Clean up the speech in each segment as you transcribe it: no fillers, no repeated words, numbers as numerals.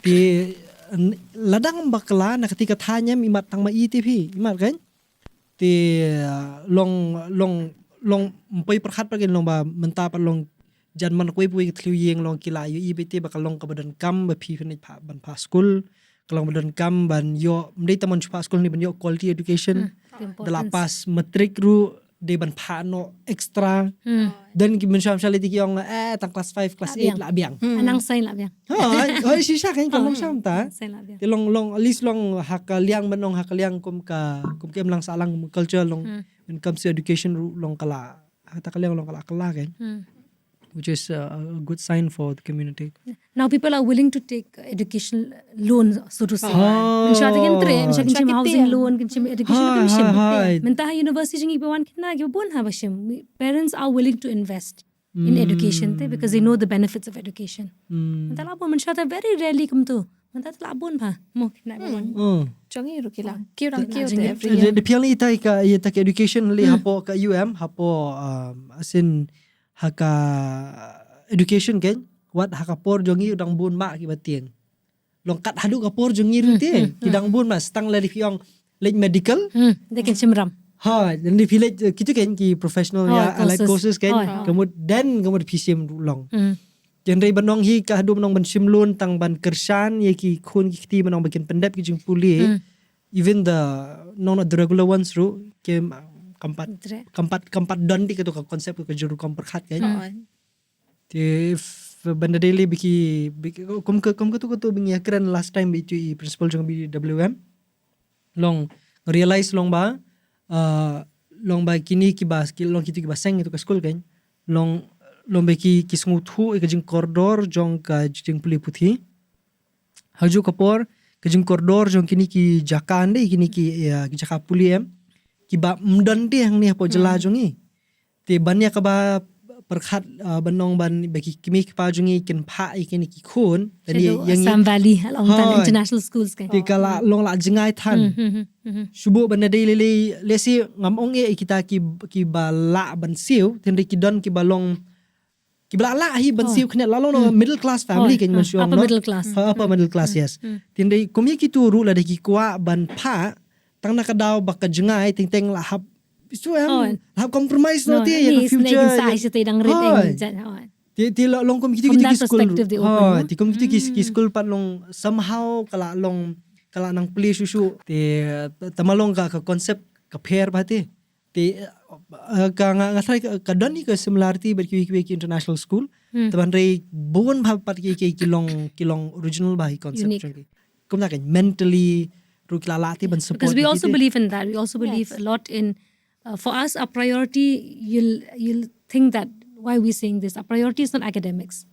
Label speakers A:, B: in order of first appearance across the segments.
A: Ti ladang bakla na ketika tanya imat tang ma ITP imat kan ti long mpai perkhat pagin long ba menta pa long jan man koi pui thlu yeng long kila yu IBT bakal long kabadan kam ba phi phani pha ban pa school kalong badan kam ban yo mdei tamon pa school ni ban yo quality education dala pas matric ru de ban pha no extra dan ki men sham shali ti yong tang class 5 class 8 la biang
B: anang sai la biang
A: ha si sha kan kalong sham ta
B: sai la biang
A: ti long at least long hakaliang manong hakaliang kum kem lang salang culture long when comes to education long kala hakaliang long kala kan which is a good sign for the community.
B: Now people are willing to take educational loans, so to say. Mensyati kintre, mensyati housing loan, education commission. Mentah university jingi bawan kena gibon ha bashim. Parents are willing to invest in education because they know the benefits of education. Mentah labon mensyati very rarely come to. Mentah labon pa. Mo kena bawan.
C: Jangi rukila. Kiurang every year.
A: The piang ita ka education li hapo ka UM hapo asin haka education kan wat haka por jongi udang bun ma ki batieng long kat hadu ka por jongi rute kidang bun mas tang la rifiong late medical
B: they can simram
A: dan di village kitu kan ki professional ya allied courses kan kemudian PCM long Hynrei banong hi ka hadu banong ban simlun tang ban kersan ye ki khun ki ti banong bakin pendap ki jing puli even the the regular ones ru ke kampat don di ketu konsep ke juru kom perkhat kan ti benda daily biki kom ke tu bingi akran last time bitu principal jong BWM long realize long ba kini ki bas ki long kitu ki baseng itu ke school kan long beki ki snguthu ke jing koridor jong ka jing puli puthi haju kapor ke jing koridor jong kini ki jakan de kini ki jaka puli kiba mdan ti hang ni po jela jongi ti banya ka ba perkhat banong ban beki kimi pa jongi ken pha iken ki khun
B: tani yang Sam Valley along tan international schools kan
A: ti kala long la jingai than subu banda dei le si ngamong e kita ki ba la ban siu tin ki don ki balong ki bla la hi ban siu khne la long middle class family ken mention
B: upper middle class
A: yes tin dei komi ki tu ru la de ki kwa ban pha tang nakadaw baka jengay ting lahap isu lahap compromise no ti yang future
B: sa dang rit
A: ti long kom kiti school ti kom kiti school pat long somehow kala nang play susu ti tamalong ka concept ka pair ba ti ka nga try ka doni ka similarity but ki international school taban rei bon bha pat ki kilong original ba hi concept kom na kan mentally
B: because we also believe in that. We also believe a lot in, for us, our priority, you'll think that, why are we saying this? Our priority is not academics.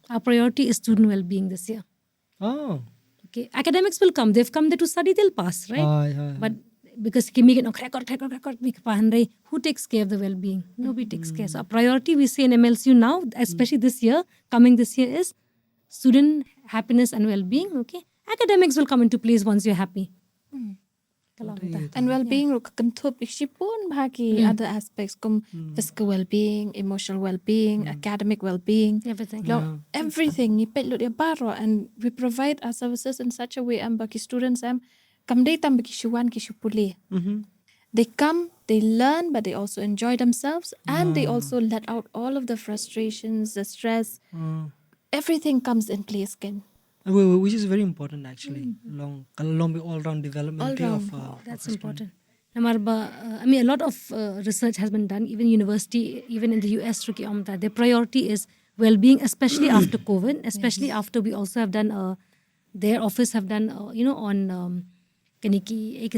B: Our priority is student well-being this year.
A: Oh.
B: Okay, academics will come. They've come there to study, they'll pass, right? But because who takes care of the well-being? Nobody takes care. So our priority, we say in MLCU now, especially this year, coming this year, is student happiness and well-being, okay? Academics will come into place once you're happy.
C: And well-being kanthup ikshipun bhagi other aspects kum physical well-being, emotional well-being, academic well-being, everything ipet lut ya baro, and we provide our services in such a way bagi students kamdei tam bagi shuan ki shupuli. They come, they learn, but they also enjoy themselves and they also let out all of the frustrations, the stress. Everything comes in place again.
A: Which is very important actually. Long all-round development of
B: that's important. I mean, a lot of research has been done, even university, even in the US, their priority is well-being, especially after COVID, especially after we also have done, their office have done, on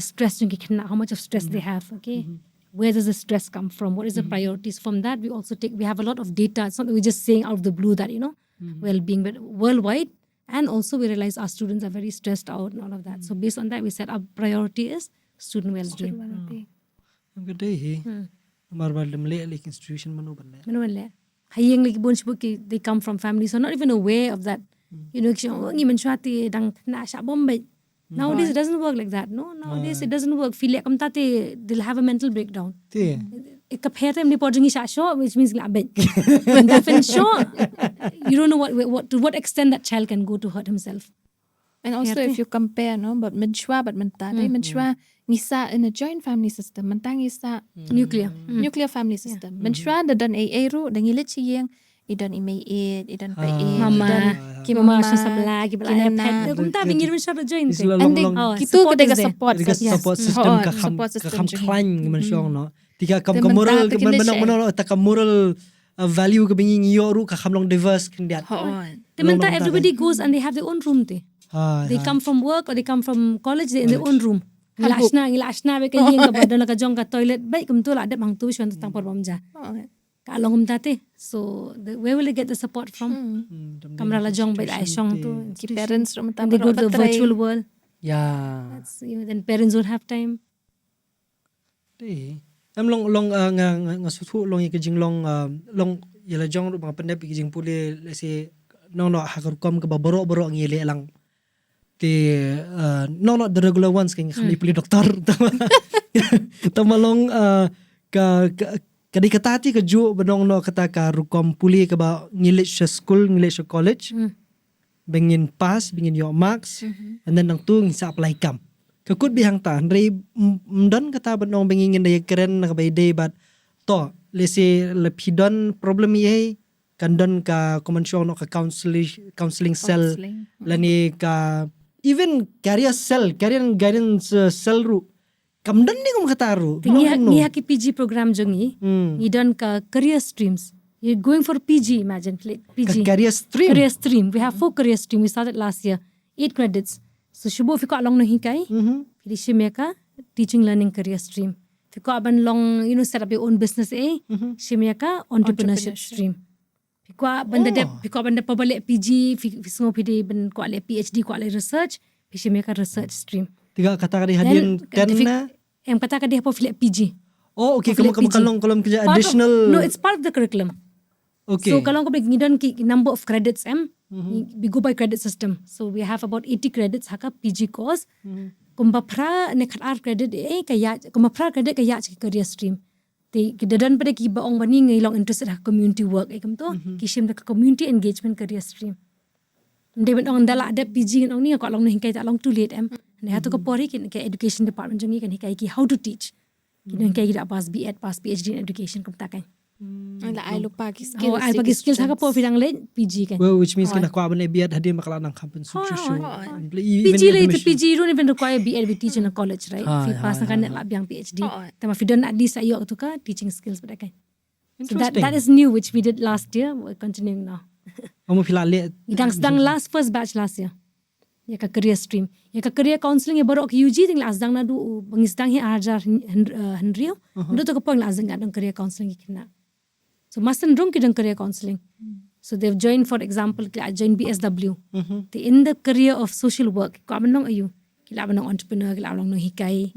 B: stress, how much of stress they have, okay? Where does the stress come from? What is the priorities? From that, we have a lot of data. It's not that we're just saying out of the blue that, well-being, but worldwide. And also we realize our students are very stressed out and all of that. So based on that, we said our priority is student well-being.
A: Good day. Institution
B: they come from families who are not even aware of that. Nowadays it doesn't work like that. No, nowadays it doesn't work. They'll have a mental breakdown. Which means you don't know to what extent that child can go to hurt himself.
C: And also if you compare but menchua but menta dai menchua ngisa in a joint family system mentang ngisa nuclear family system menchua dadan ai ru dangilit siyeng idan imay idan pa
B: mama ki mama sebelah ki bela pet kumta bingir menchua joint
C: and gitu kedega support
A: system ka kham klang menchong no tika kam moral ke menang ta moral value ke binging yo ru ka kham long diverse kendiat
B: tementa everybody goes and they have their own room te. They come from work or they come from college, they're in their own room. Ngilashna be ka yeng ka badana ka jong ka toilet bai kum tu la de bang tu shon tang por bam ja. Ka long tate. So where will they get the support from? Kamra la jong bai ai shong tu
C: ki parents ro mata
B: they go to the virtual world.
A: Yeah.
B: That's then parents don't have time.
A: Am long nga sutu long ke jinglong long yela jong ro mga pandai pi jing pule lese no hakar kom ka boro ngile lang. Not the regular ones kaya kami pilih doktor tamalong kadikatati ka ju benong no kata ka rukom puli ka ba ngilit sa school ngilit sa college bengin pass bengin yo marks and then nang tu ngisa apply kam kakut bihang ta Hynrei mdon kata benong bengin nday keren na kabay day but to lesi lepidon problem ye kandon ka komensyon no ka counseling cell lani ka even career guidance cell ru kamdan ni kum kataru
B: ni haki PG program jongi ni don ka career streams. You're going for PG, imagine PG
A: career stream
B: we have 4 career stream we started last year 8 credits so shubo fiko along no hikai pili shimeka teaching learning career stream fiko aban long set up your own business shimeka entrepreneurship stream Kwa banda pabalik PG fisngo pidi ben ko ale PhD ko ale research pisi mereka research stream
A: tiga kata kadi hadian karena
B: yang kata kadi apa filet PG
A: okay kamu kalau kerja additional
B: no it's part of the curriculum
A: okay
B: so kalau kau ngidon ki number of credits we go by credit system so we have about 80 credits haka PG course kumba pra ne khat credit kaya kumba pra credit kaya career stream Ti kidadan pada ki baong bani ngailong interested ha community work ikam to kishim ka community engagement career stream. Ndai ben ong dala ada PG ngong ni ko long ni kai ta long too late ne ha to ko pori ki education department jongi kan hikai ki how to teach. Ki kai ki pass BEd pass PhD in education kum ta kan.
C: Ala ai lupa ki skills.
B: Ai bagi skills ha ka po fidang le PG kan.
A: Well which means kena ko abane BEd hadian makala nang kampen subscription.
B: PG le to PG don't even require BEd we teach in a college right. Fi pass kan la biang PhD. Tama fidon at least ayo tu ka teaching skills pada kan. So that is new which we did last year we're continuing now.
A: Kamu fila le
B: sedang last first batch last year. Ya ka career stream. Ya ka career counseling ya baru ke UG ting last dang na du bangisdang hi ajar Hynrei. Ndo to ko pang last dang career counseling kina. So masan rung kidang career counseling. So they've joined, for example, join BSW. In the career of social work, ko aban long ayu. Kila aban long entrepreneur, kila aban long hikai,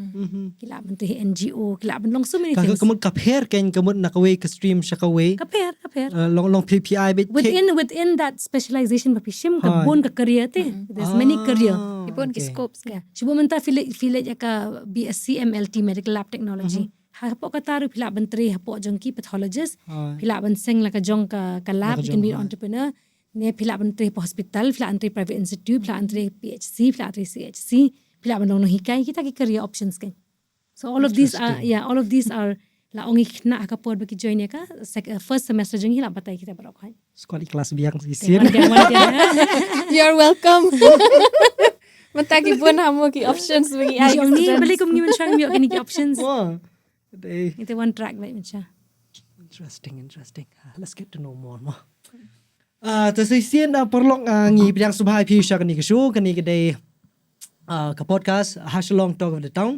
B: kila aban to NGO, kila aban long so many things.
A: Kamu kapher kan kamu nakaway ka stream siya kaway.
B: Kapher.
A: Long PPI bit.
B: Within that specialization bapishim ka bon ka career te. There's many career.
C: Ibon ki scopes ka.
B: Shibo menta file ya ka BSc MLT medical lab technology. Hapo kataru pila bantri hapo jongki pathologist pila ban seng la ka jong ka lab you can be an entrepreneur ne pila bantri hospital pila antri private institute pila antri PHC pila antri CHC pila ban no hikai kita ki career options kan so all of these are la ongi na ka pod baki join ya ka first semester jong hila batai kita barok hai
A: sekolah kelas biang sisir
C: you're welcome matagi pun hamo ki options bagi ai
B: ni balik ko ngi mention mi ki options
A: Itu
B: one track baik macam.
A: Interesting. Let's get to know more. Tersian perlong ngi bidang subhai pi sya kani ke show kani ke day ka podcast Shillong talk of the town.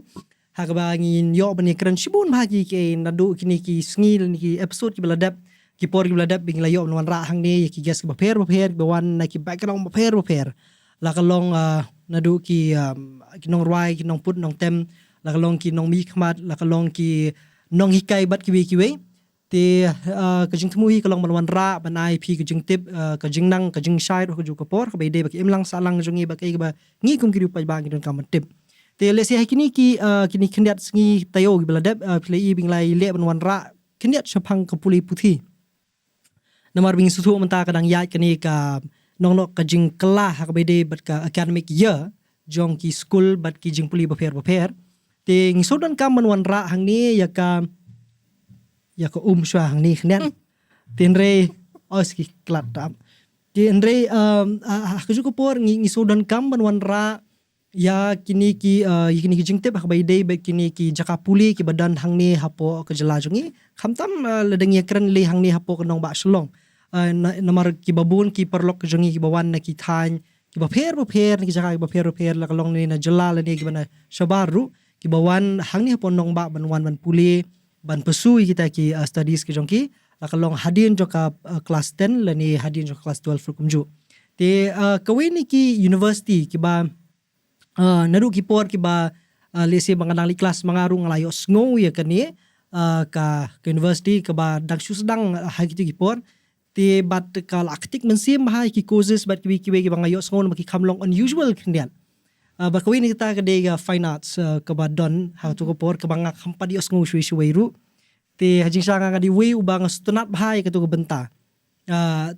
A: Ha ka ba ngi yo bani keren shibun bagi ke nadu kini ki sngi ni ki episode ki beladap ki por ki beladap bing layo wan ra hang ni ki guest ba pher bawan na ki background ba pher la ka long nadu ki nong rwai ki nong put nong tem lakalong ki nong mi khmat lakalong ki nong hikai bat kiwe te ka jing thmuhi kalong manwan ra banai phi ka jing tip ka jing nang ka jing shai ro ka ju ka por ka beide ba ki imlang salang jongi ba kai ba ngi kum ki ru pa ba ngi don ka tip te le se hakini ki kini khndiat sngi tayo gi beladap phlei bing lai le banwan ra khndiat chapang ka puli puthi namar bing sutu menta kadang yai kani ka nong no ka jing kelah hak bede bat ka academic year jong ki school bat ki jing puli baper te ngisodan kam man ra hang ni ya ka shwa hang ni khnen Hynrei oski klat tap ti Hynrei ka ju ko por ngisodan kam man ra ya kini ki jingtep hak bede ba kini ki jaka puli ki badan hang ni hapo ke jela jongi khamtam ledeng ye kran le hang ni hapo ke nong ba Shillong namar ki babun ki perlok jongi ki bawan na ki than ki baper ki jaka baper la kalong ni na jela la ni ki bana shabaru ki bawan hang ni hapo nong ba ban puli ban pesui kita ki studies ki jongki la kalong hadin joka class 10 la ni hadin joka class 12 kumju te kawe ni ki university ki ba naru ki por ki ba lese banganang li kelas mangaru ngalayo sngo ya kani ka university ka ba dang sedang ha ki por te bat kal aktik mensim ha ki courses bat ki bangayo sngo ma ki kamlong unusual kendian ba kawi ni kita ka de fine arts ka ba don ha tu ko por ka banga kampadi sngo shwe ru te Jingstad nga di we ubang stunat bahai ka tu ko benta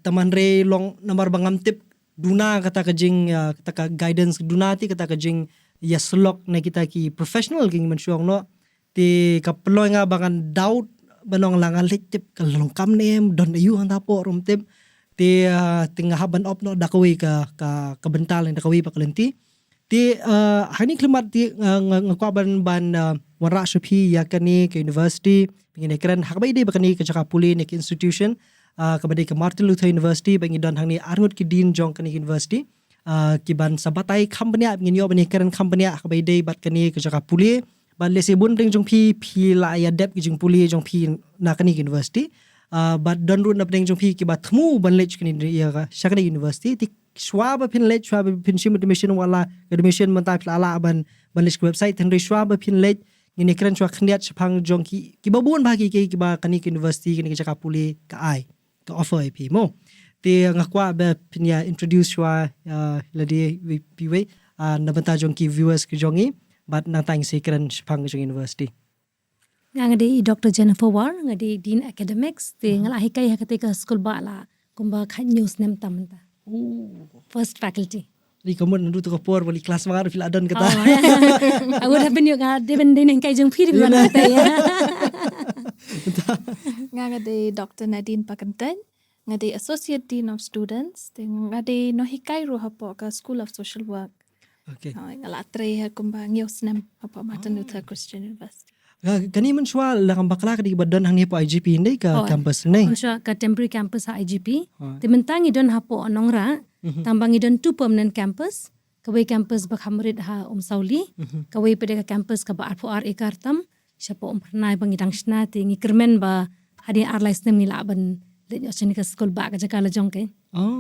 A: taman re long namar bangam tip duna kata ka jing kata ka guidance duna ti kata ka jing yaslok na kita ki professional king mensyong no ti ka peloy nga bangan doubt banong langal tip ka longkam nem don ayu hang tapo rom tip ti tinga haban op no dakawi ka bental ng dakawi pa kalenti ti hani klimat ti ngakwa ban wara shapi ya kani ka university pingin kran hakbay de bakani ka jaka puli ni institution kabadai ke Martin Luther University bangi don hang ni arngut ki din jong kani university ki ban sabatai company ngin yo bani keren company kabadai de bat kani ke jaka puli ban lese bun ring jong pi la ya dep ki jong puli jong pi na kani university bat don run na jong pi ki bat thmu ban lech kani ya ka shakani university ti swab pin lech swab pin sim admission wala admission mantai plala ban lech website Hynrei swab pin lech ngin keren chwa khniat chapang jong ki babun bagi ki ba kani university kani ke jaka puli ka ai ka offer IP mo ti ngakwa be pinya introduce shwa ladi piwe na banta jong ki viewers ki jongi but na tang secret pang jong university
B: ngade Dr. Jennifer War ngade Dean Academics ti ngala hikai hakate ka school ba la kumba khan news nem tamta first faculty
A: ni kamu nandu to por wali kelas mangar fil adan kata
B: I would have been you ngade ben den kai jong phi ngana ta ya
C: ngade Dr. Nadeen Pakyntein ngade Associate Dean of Students ngade no hikai ro hapo ka School of Social Work
A: okay
C: ngala tre ha kumba ngios nem hapo Martin Luther Christian University
A: kani man shwa la bakla ka di badan hang ni po IGP ni ka campus ni
B: shwa ka temporary campus ha IGP te mentangi don hapo anongra tambangi don two permanent campus kawai campus ba khamrit ha Sauli kawai pede ka campus ka ba R4R ekartam siapa pernah bangi dangsna ti ngi kermen ba hadi arlais nem ni laban le chani ka school ba ka jaka la jong ke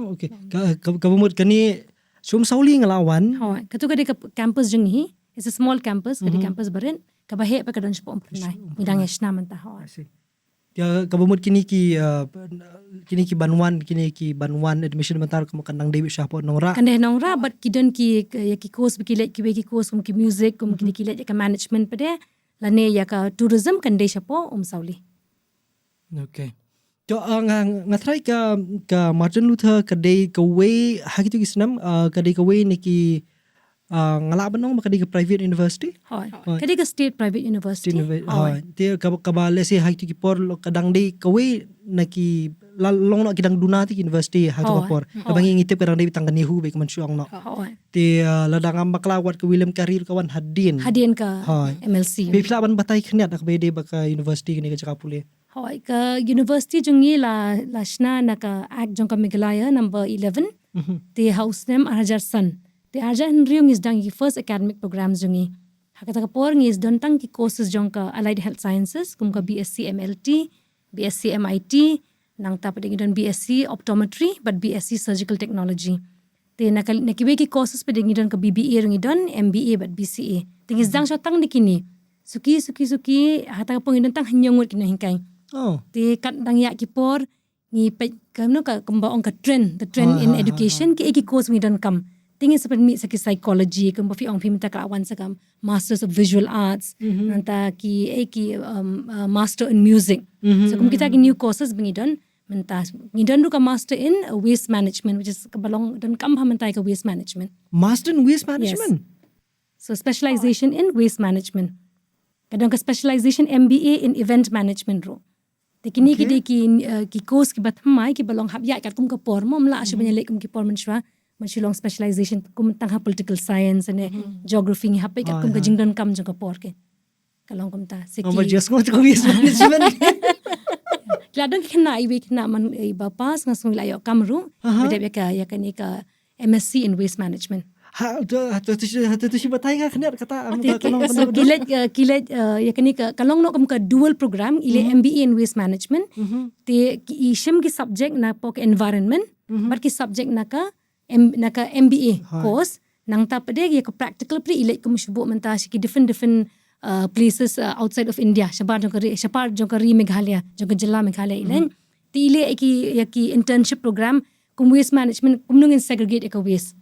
A: okay ka bumut kani Sauli ngalawan
B: ka tu ka di campus jong hi it's a small campus ka di campus barin ka ba he pa ka don siapa pernah ni dangsna man ta
A: ya ka bumut kini ki banwan admission mentar ka kanang dewi siapa nongra
B: nongra but kidon ki course ki course ki music ki let ka management pade lane ya ka tourism kan de siapa Sauli
A: okay to ngatrai ka Martin Luther ka de ka way hakitu kisnam ka de ka way niki ngalaban nong makadi ka private university
B: kadi ka state private university
A: te ka ba lese hakitu ki por kadang de ka way naki long no kidang dunati university hakitu ka por abangi ngitip kadang de tangani hu be man syong no te ladang maklawat ka William Career kawan hadin
B: ka MLCU
A: be pla ban batai khniat ka be de ba ka university ni ka jaka puli
B: Hoi ka university jungi la shna na ka act jong ka meghalaya number 11 te house name Arjarsan te Arjar Hynrei is dang ki first academic programs jungi hakata ka por ngi is don tang ki courses jong ka allied health sciences kum ka BSc MLT BSc MIT nang ta pade don BSc optometry but BSc surgical technology te nakiwe ki courses pade ngi don ka BBA ngi don MBA but BCA te is dang so tang dikini suki hata ka pong don tang hanyongut kina hingkai te kat dang ya ki por ngi pe kamno ka kumbaong ka trend the trend in education ki eki course mi don kam tingin sa mi sa ki psychology kumba fi ong pimita ka awan sa kam masters of visual arts nanta ki master in music so kum kita ki new courses bingi don mentas ngidan ru ka master in waste management, which is kabalong dan kam mentai ka waste management.
A: Master in waste management.
B: So specialization in waste management. Kadang ka specialization MBA in event management ro. Kini ki course ki batmai ki balong hab ya kat kum ka por mom la asya banyalek kum ki por menshwa Shillong specialization kum tang ha political science and geography ni hapai kat kum ka jingdan kam jang ka por ke. Kalong kum ta seki.
A: Just go to waste management.
B: Ladang kena iwi kena man bapas ngasung layo kamru beda ya kani ka MSc in waste management.
A: Tu si batai ka kena kata
B: so kilet ya kani ka kalong no kam ka dual program ile MBA in waste management te ishim ki subject na pok environment but ki subject na ka MBA course nang ta pade ya ka practical pre ile kum shubu menta ki different places outside of India. Shapar jongkari meghalaya jongka jilla meghalaya ilen ti ile ki internship program kum waste management kum nungin segregate ka waste.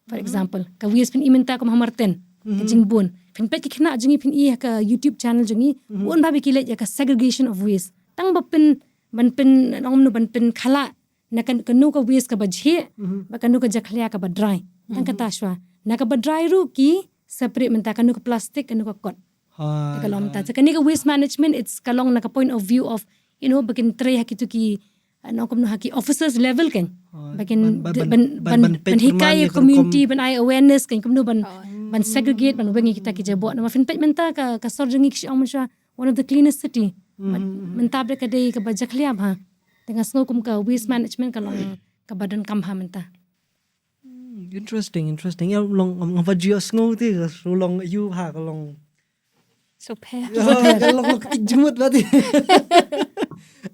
B: For example, ka waste pin imenta kum hamarten ka jingbon pin pet ki khna jingi pin i ka YouTube channel jingi bon babi ki le ka segregation of waste tang bapin banpin nong nu banpin khala na kan nu ka waste ka bajhe ba kan nu ka jakhlya ka ba dry tang ka tashwa na ka ba dry ru ki separate menta kanu ka plastic kanu ka kot kalom ta kani ka waste management it's kalong na ka point of view of bakin tray hakitu ki kum no haki officers level kan bakin ban hikay community ban ay awareness kan kum no ban segregate ban wengi kita ki jabo na mafin pet menta ka sorjingi ki ong sha one of the cleanest city menta bre ka dei ka bajaklia ba tengah sngo kum ka waste management kalong ka badan kam ha menta.
A: Interesting. Ya long ngavajia sngo ti so long you ha kalong
C: so pair.
A: Long jumut berarti.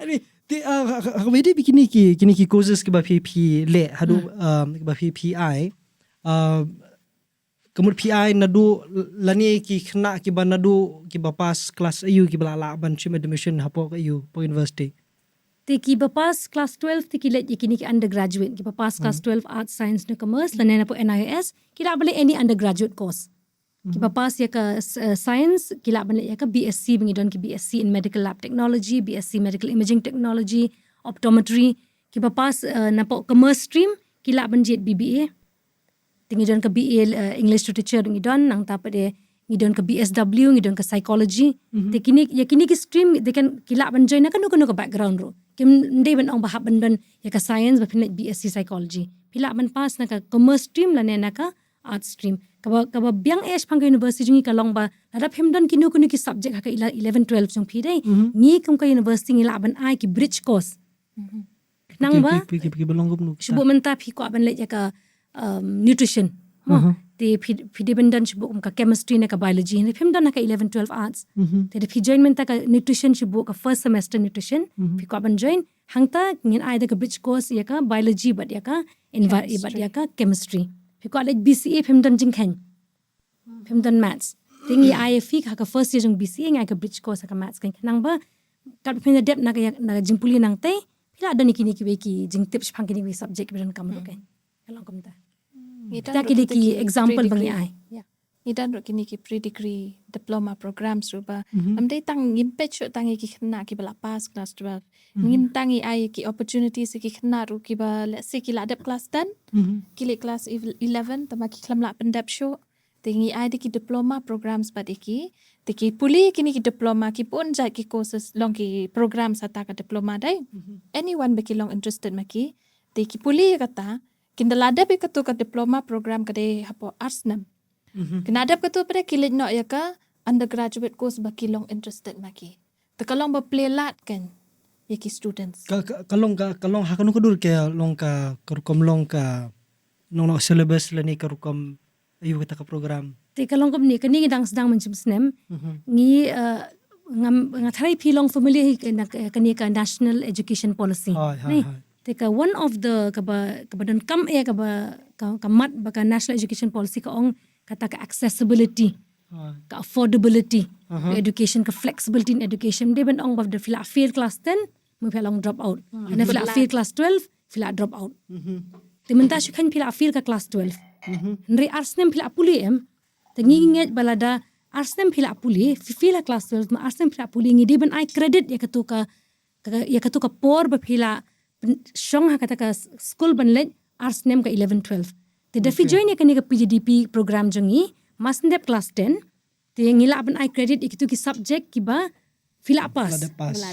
A: Ani ti kami kini ki courses ke ba PP le hadu ke ba PPI kemud PI nadu lani ki khna ki ba nadu ki ba pas kelas ayu ki bala ban chim admission hapo ka you po university.
B: Ti ki bapas class 12 ti kilet kini ki undergraduate ki bapas class 12 arts science no commerce lanena po NIS kila bale any undergraduate course ki bapas ya ka science kila bale ya ka BSc bingidon ki BSc in medical lab technology, BSc medical imaging technology, optometry ki bapas na po commerce stream kila banjet BBA tingidon ka BA English literature ngidon nang tapade ngidon ka BSW ngidon ka psychology ti kini ki stream they can kila ban join na kanu ka background ro kim ndai ban ong bahap bandan ya ka science ba pinat BSc psychology pila ban pas na ka commerce stream la na ka art stream ka ba biang age pang university jingi ka long ba ladap himdan kinu ki subject ha ka 11 12 jong pi dai ni kum ka university ngi la ban ai ki bridge course nang ba
A: pi balong gum
B: shubu menta pi ko ban le ya ka nutrition te phi bandan shubu ka chemistry na ka biology ni himdan na ka 11 12 arts te de phi join menta ka nutrition shubu ka first semester nutrition phi ko ban join hangta ngin ai da ka bridge course ya ka biology but ya ka environment but ya ka chemistry phi ko like BCA himdan jingkhan himdan maths tingi IFE ka first year jong BCA ngai ka bridge course ka maths kan nang ba ka phi depth na ka jingpuli nang te pila da ni ki jing tips phang kini subject bidan kam ro kan kalong kam ta kita ki example bangi ai
C: Idan ro kini ki pre-degree diploma programs ruba amdai tang ngimpe chu tangi ki khna ki bala pass class 12 ngim tangi ai ki opportunities ki khna ru ki ba let's say ki la dep class 10 ki le class 11 tama ki khlam la pendap show tingi ai ki diploma programs ba ki puli kini ki diploma ki pun ja ki courses long ki programs ata ka diploma dai anyone be ki long interested ma ki ki puli kata kindalada be ka to ka diploma program ka de hapo arts nam Kenadap ka tu pada kilit no ya ka undergraduate course ba kilong interested maki. Takalong ba play lat kan ya ki students.
A: Kalong hakanu ka dur kaya long ka karukom long ka nong syllabus lani karukom ayu kita ka program.
B: Ti kalong kam ni kani dang sedang mencim snem ngi ngathai pilong familiar kani ka national education policy. Ni Teka one of the kabadan kam kamat baka national education policy ka ong kata ka accessibility ka affordability ka education ka flexibility in education de ban ong of the fila fail class 10 mo fila long drop out and fila fail class 12 fila drop out timenta shu khan fila fail ka class 12 Hynrei arsnem fila puli tenginget balada arsnem fila puli fila class 12 ma arsnem fila puli ngi de ban ai credit ya ka ya katu ka por bapila shong ha kata ka school banlet arts nem ka 11 12 te dafi join ya kani ka PGDP program jongi masndep class 10 te ngila ban I credit ikitu ki subject ki ba fila pass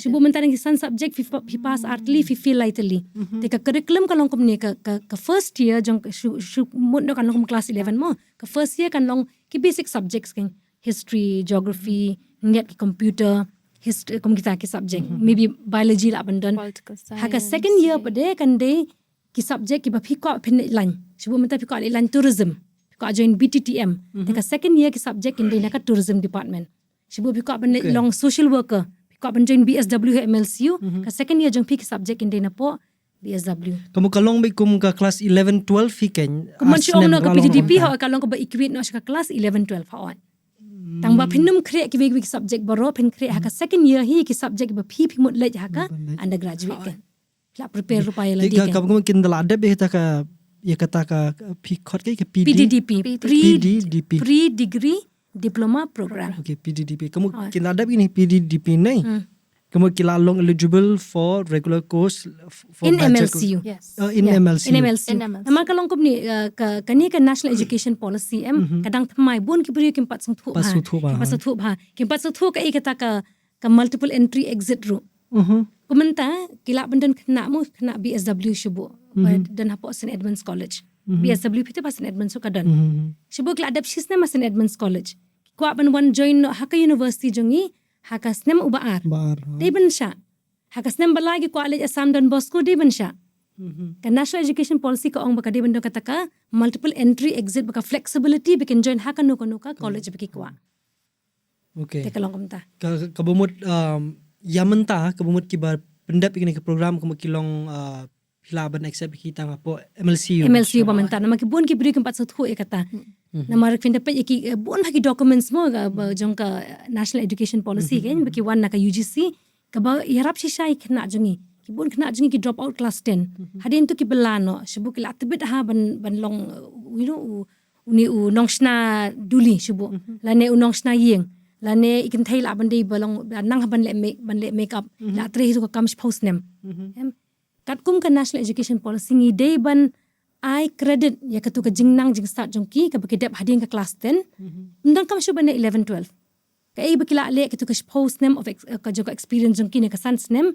B: shibu mentang kisan subject fi pass artly fi feel lightly te ka curriculum ka long kom ne ka first year jong mud no kan long class 11 mo ka first year kan long ki basic subjects kan history geography net ki computer history kom kita ki subject maybe biology la abandon ha ka second year pade kan de ki subject ki ba fi ko pin lan shibu mentang fi ko lan tourism ko join BTTM te ka second year ki subject in de na ka tourism department Shibu biko ban long social worker. Biko ban join BSW MLCU. Ka second year jong pi subject in na po BSW.
A: Kamu kalong ba kum ka class 11 12 fiken.
B: Kamu siya no ka PGDP ha kalong ka ba equate no ka class 11 12 ha on. Tang ba pinum create ki big subject baro pin create ha ka second year hi ki subject ba pi mut lej ha ka undergraduate kan. La prepare rupaya lagi kan.
A: Kamu kin dala adab ya ka ya kata ka PCOT ke
B: PDDP pre-degree diploma program.
A: Okay, PDDP. Kamu kiladap ini PDDP ni. Kamu kilalong eligible for regular course for
B: in MLCU.
C: Yes.
A: In MLCU.
B: In MLCU. Nama kalong kom ni kani ka National Education Policy kadang thamai bun ki buri kim pat sung thu ha. Kim pat sung thu ka ikata ka multiple entry exit route. Kumenta kila bandan kena BSW shubu dan hapo St Edmunds College. BSW pita St Edmunds ka dan. Shubu kila adap shisna St Edmunds College. Kwa ban one join haka university jongi haka snem ubaar. Di ban sya. Haka snem balagi kwa alej Assam dan Bosco di ban sya. Ka National Education Policy ka ong baka di ban kata ka multiple entry exit baka flexibility bikin join haka nuka college baki kwa.
A: Okay.
B: Teka long kumta.
A: Kabumut yamenta kabumut kibar pendap ikini ke program kamu kilong hilaban accept kita ngapo MLCU
B: pamenta nama ki bun ki beri kempat satu kata nama rek pinda pe ki bun haki documents mo jong ka National Education Policy kan baki wan naka UGC ka ba yarap si shai kena jongi ki bun kena jongi ki drop out class 10 hadin tu ki belano shibu ki latbit ha ban long uni nongshna duli shibu lane nongshna yeng lane ikin thai la ban dei balong nang ban le make up la tre hi ko kam post nem kat kum ka National Education Policy ngi day ban I credit ya katu ka Jingstad jongki ka bakidap hadin ka class 10 ndang kam shuban 11 12 ka ay bakila le katu ka post name of ka joka experience jongki ne ka sans name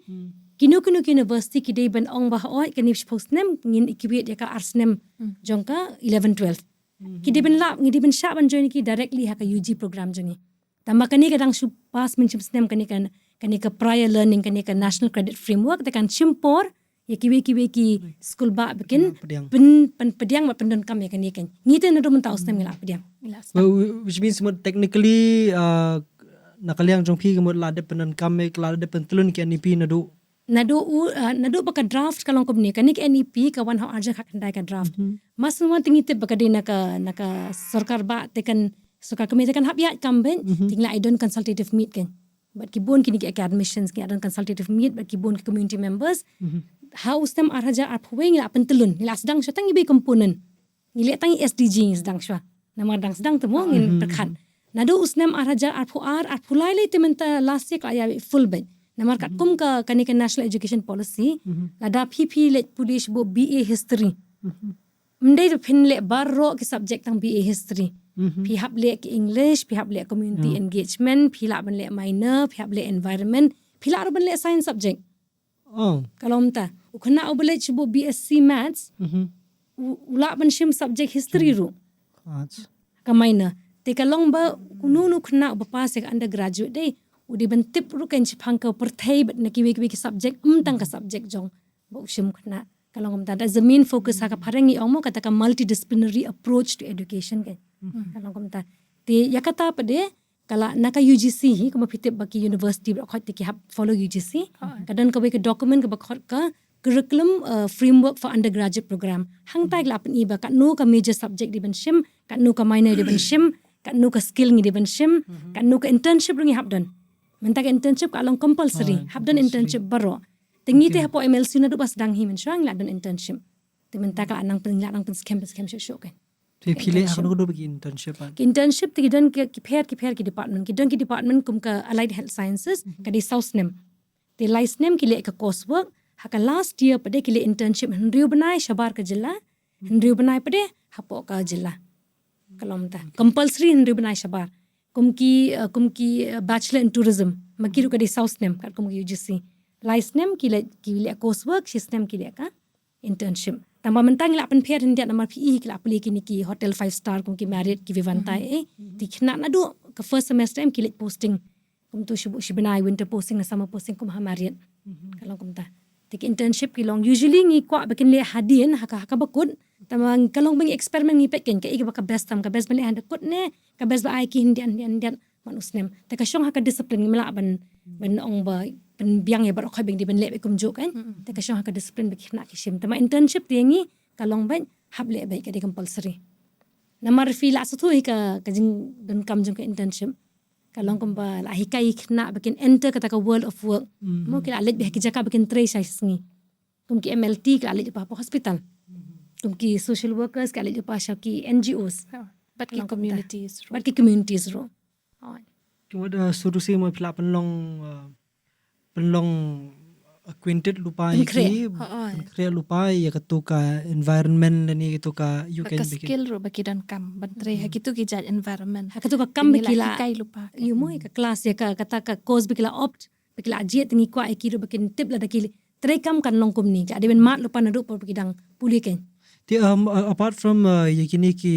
B: kinu university ki day ban ong ba oi ka ni post name ngin equate ya ka ars name jongka 11 12 ki day ban la ngi day ban sha ban join ki directly ha ka UG program jongi tamba kani kadang shu pass mention name kani ka prior learning kani ka National Credit Framework te kan chimpor ya kiwe ki school ba bikin pen pediang mat pendon kam ya kan ikan ngite na do mentau stem ngila pediang
A: which means more technically nakaliang jongpi kemud lade pendon kam lade pentelun ki NEP nadu
B: baka draft kalong kom ni kan ik NEP ka wan ha arja ka kandai ka draft mas nuan tingite baka de naka sarkar ba tekan sarkar komite kan hab ya kamben tingla I don't consultative meet kan but kibon kini ki admissions ki adon consultative meet but kibon ki community members how stem arhaja aphueng la pentelun ngila sedang syatang ibe komponen ngile tang SDG sedang sya nama dang sedang temo ngin perkhan nado usnem arhaja arphulai le tementa last year kaya full bed nama kat kum ka kanika National Education Policy lada PP le pulish bo BA history mndai to pin le barro ki subject tang BA history pi hab le ki English pi hab le community engagement pi la ban le minor pi hab le environment pi la ban le science subject kalau mta ukana obele chibo BSc maths ula ban shim subject history ru ka minor te kalong ba kununu khna ba pass ek undergraduate dei udi ban tip ru kan chipang ka perthai bat na kiwe ki subject tang ka subject jong ba shim khna kalong mta that's the main focus ha ka pharangi omo kata ka multidisciplinary approach to education kan kalong mta te yakata pade kala naka UGC hi kama pitip baki university ba khot ki hab follow UGC kadan ka ka document ka khot ka curriculum framework for undergraduate program hang tag la pen iba ka no ka major subject di ban shim ka no ka minor di ban shim ka no ka skill ngi di ban shim ka no ka internship ringi hab dan menta ka internship ka long compulsory hab dan internship baro tingi te hapo MLC na do bas dang hi men shang la dan internship te menta ka anang pen la nang pen campus show kan
A: te phile hakno do bagi internship
B: ti dan ki pher ki department kum ka allied health sciences ka di south nem Te last name kile ka coursework haka last year pada kile internship Hynrei benai shabar ka jilla Hynrei benai pada hapo ka jilla kalau mta compulsory Hynrei benai shabar kumki bachelor in tourism magiru ka di south name kat kumki UGC last name kile coursework shis name kile ka internship tambah mentang la pen pher india namar PE kila apli kini ki hotel 5 star kumki Marriott ki Vivantai Thikna na du ka first semester em kile posting kum tu shibenai winter posting na summer posting kum ha Marriott kalau kum ta tik internship ki long usually ngi kwa bekin le hadin haka bakut tamang kalau bang experiment ngi peken ka ka best tam ka best bale handa kut ne ka best ba ai ki hindian manusnem ta ka shong haka discipline ngi mala ban ong ba pen biang ya barok bang di ben le kum jo kan ta ka shong haka discipline beki na ki shim tama internship tiangi kalong ban hable bai ka di compulsory namar fi la satu ka jing ben kam jong ka internship kalong kumba la hikai khna bekin enter kata ka world of work mo kila alet beh ki jaka bekin tray size ngi kumki MLT ka alet pa hospital kumki social workers ka alet pa shaki NGOs
C: but ki
B: communities ro
A: kemudian solusi mo pila penlong acquainted lupa iki krea lupa ya ketuka environment dan ni ketuka you can
C: skill ro baki dan kam bantre hakitu ki jaj environment
B: ketuka kam bekila you mo ka class ya ka kata ka course bekila opt bekila ajiet ngi kwa iki ro bekin tip la dakili tre kam kan long kum ni ka de ben mat lupa na ru por bikidang puli ken
A: apart from yakini ki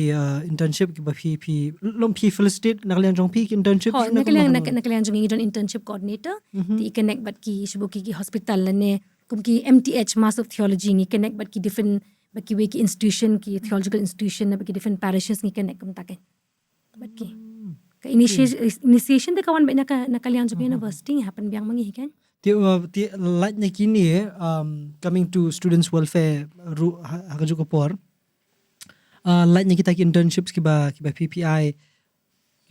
A: internship ki ba phi lom phi facilitate nakalian jong phi internship
B: nakalian jong idon internship coordinator ti connect bat ki shibuki ki hospital ne kumki MTH Master of Theology ni connect bat ki different baki we ki institution ki theological institution baki different parishes ni connect kum taken bat ki ka initiation de kawan ba nakalian jong university happen biang mangi kan
A: ti like na kini coming to students welfare haka juga por like na kita ki internships ki ba PPI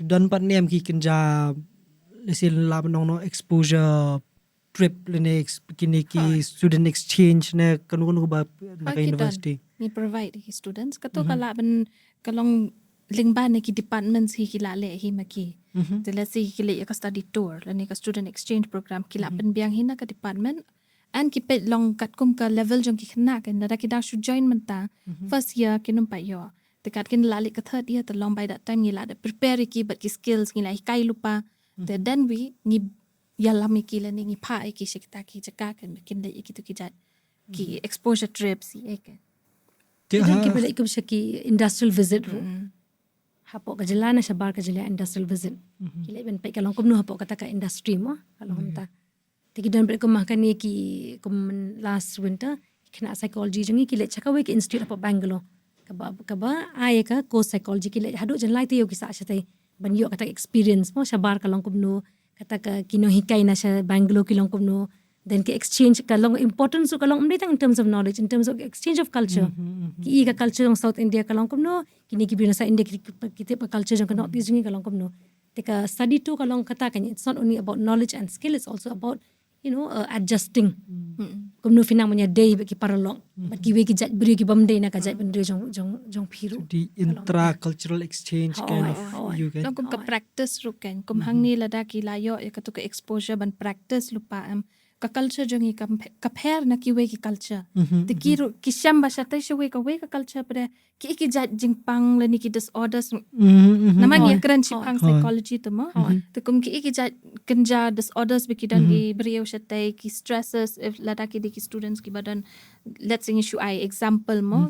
A: dan pat nem ki kinja lesil lab no exposure trip le kini ki student exchange ne kanu ba na university
C: ni provide ki students kato kala ban kalong lingban ki departments hi kilale hi maki the let's say kile ka study tour lani ka student exchange program kila pen biang hina ka department and ki pet long kat kum ka level jong ki khna kan da ki dak shu join manta first year kinum pa yo the kat kin lali ka third year the long by that time ngila da prepare ki but ki skills ngila kai lupa then we ni yalami ki lani ngi pha ki shikta ki jaka kan kin da ki to ki jat ki exposure trips ek
B: ki bele ikum shaki industrial visit hapo ka jela na shabar ka jela industrial visit kile ben pe kalong kumnu hapo kata ka industry mo kalong ta tiki dan bre kum makani ki kum last winter kena psychology jungi kile chakawe ki institute hapo Bangalore ka ba ay ka course psychology kile hadu jan lai te yo ki sa chate ban yo kata experience mo shabar kalong kumnu kata ka kino hikai na sa Bangalore kilong kumnu then ki exchange kalong importance kalong in terms of knowledge in terms of exchange of culture ki ka culture ng South India kalong kumno kini ki bina sa India ki pa culture ng North East jungi kalong kumno teka study to kalong kata kan it's not only about knowledge and skill it's also about adjusting kumno finang manya day ki paralong but ki we ki jat bri ki bamday na ka jat bendre jong phiru
A: the intra cultural exchange kind of you can
C: kum ka practice ru kan kum hangni lada ki layo ka to ka exposure ban practice lupa ka culture jongi ka pher na ki we ki culture te ki ru ki shamba shata shwe ka we ka culture pre ki jat jingpang le ni ki disorders naman ya kran chipang psychology to mo te kum ki jat kinja disorders bi ki dan gi brio shata ki stresses if lada ki di ki students ki badan let's say issue I example mo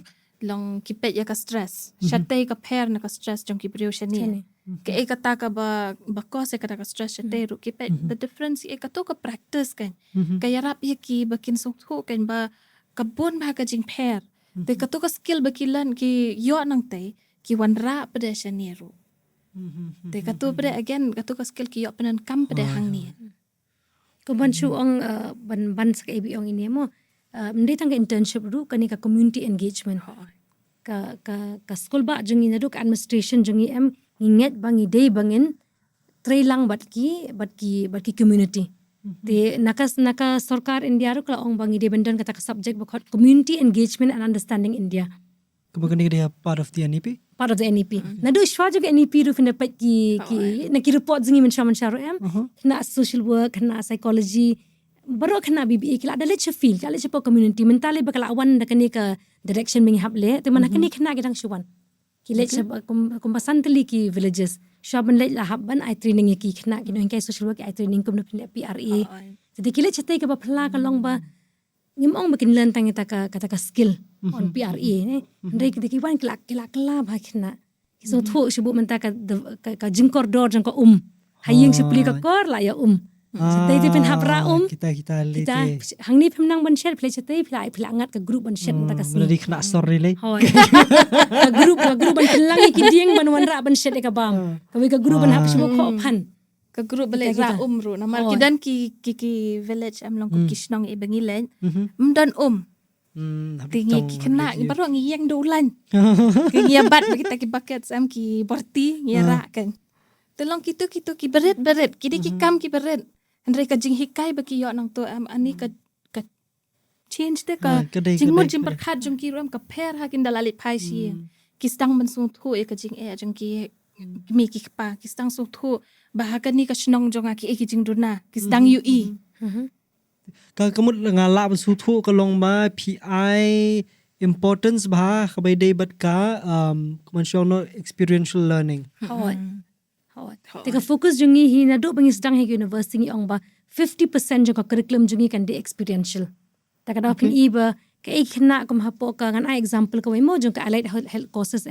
C: long ki pet ya ka stress shata ka pher na ka stress jong ki brio shani ke ekata ka ba cause ekata ka stress shate ru ki pet the difference ekato ka practice kan kaya rap ye ki bakin sokho kan ba kabon ba ka jing pher te kato ka skill bakilan ki yo nang te ki wanra pada shaneru te kato pada again kato ka skill ki yo penan kam pada hang ni
B: ko ban chu ong ban sa ebi ong ini mo mde tang internship ru kani ka community engagement ka school ba jungi na duk administration jungi nginget bangi day bangin trailang bat ki community te naka sarkar India ru kala ong bangi de bendan kata ka subject bakot community engagement and understanding India
A: kemudian dia part of the NEP
B: nadu shwa juga NEP ru finda pat ki na ki report zingi men shaman sharu na social work na psychology baru kena BBA kila ada lech feel kala cepo community mentale bakal awan da kani ka direction ming hable te mana kani kena gedang syuan kila cepo kumpasan teli ki villages shaban lech la habban I training ki kena kino hingkai social work I training kum na PRA jadi kila cetai ka ba phla ka long ba ngimong makin learn tang ita ka kata ka skill on PRA ne ndai ki wan kila ba kena so thu shibu menta ka jingkor dor jang ka haying sipli ka kor la ya Cetai tu pun hapra
A: kita lete.
B: Hang ni pemnang ban share play cetai pila angat ke group ban share tak kasih.
A: Berarti kena story le.
B: Ka group ban pelangi ki dieng ban wan ra ban share ka bang. Kami ka group ban hap semua ko pan.
C: Ka group balik ra ru namar kidan ki village am long kishnong e bangilen. Mdan Tinggi ki kena baru ngiyang dolan. Ki ngiabat bagi taki bucket am ki borti ngira kan. Tolong kita ki berit kidi ki kam ki berit. Hynrei ka jing hikai bagi yo nang to ani ka change te ka jing mun jing berkhat jung ki ram ka per ha kin dalali pai si ki stang man sung thu e ka jing e jung ki mi ki pa ki stang sung thu bahakan ni ka shnong jong ki e ki jing duna ki stang yu e
A: ka kamut ngala ban su thu ka long ma PI importance ba ka bai dei bat ka man show no experiential learning
B: Teka fokus jungi hi na do bangis dang he university ong ba 50% jung ka curriculum jungi kan di experiential. Taka daw pin iba ka ikna kum hapo ka ngan example ka mo jung ka allied health courses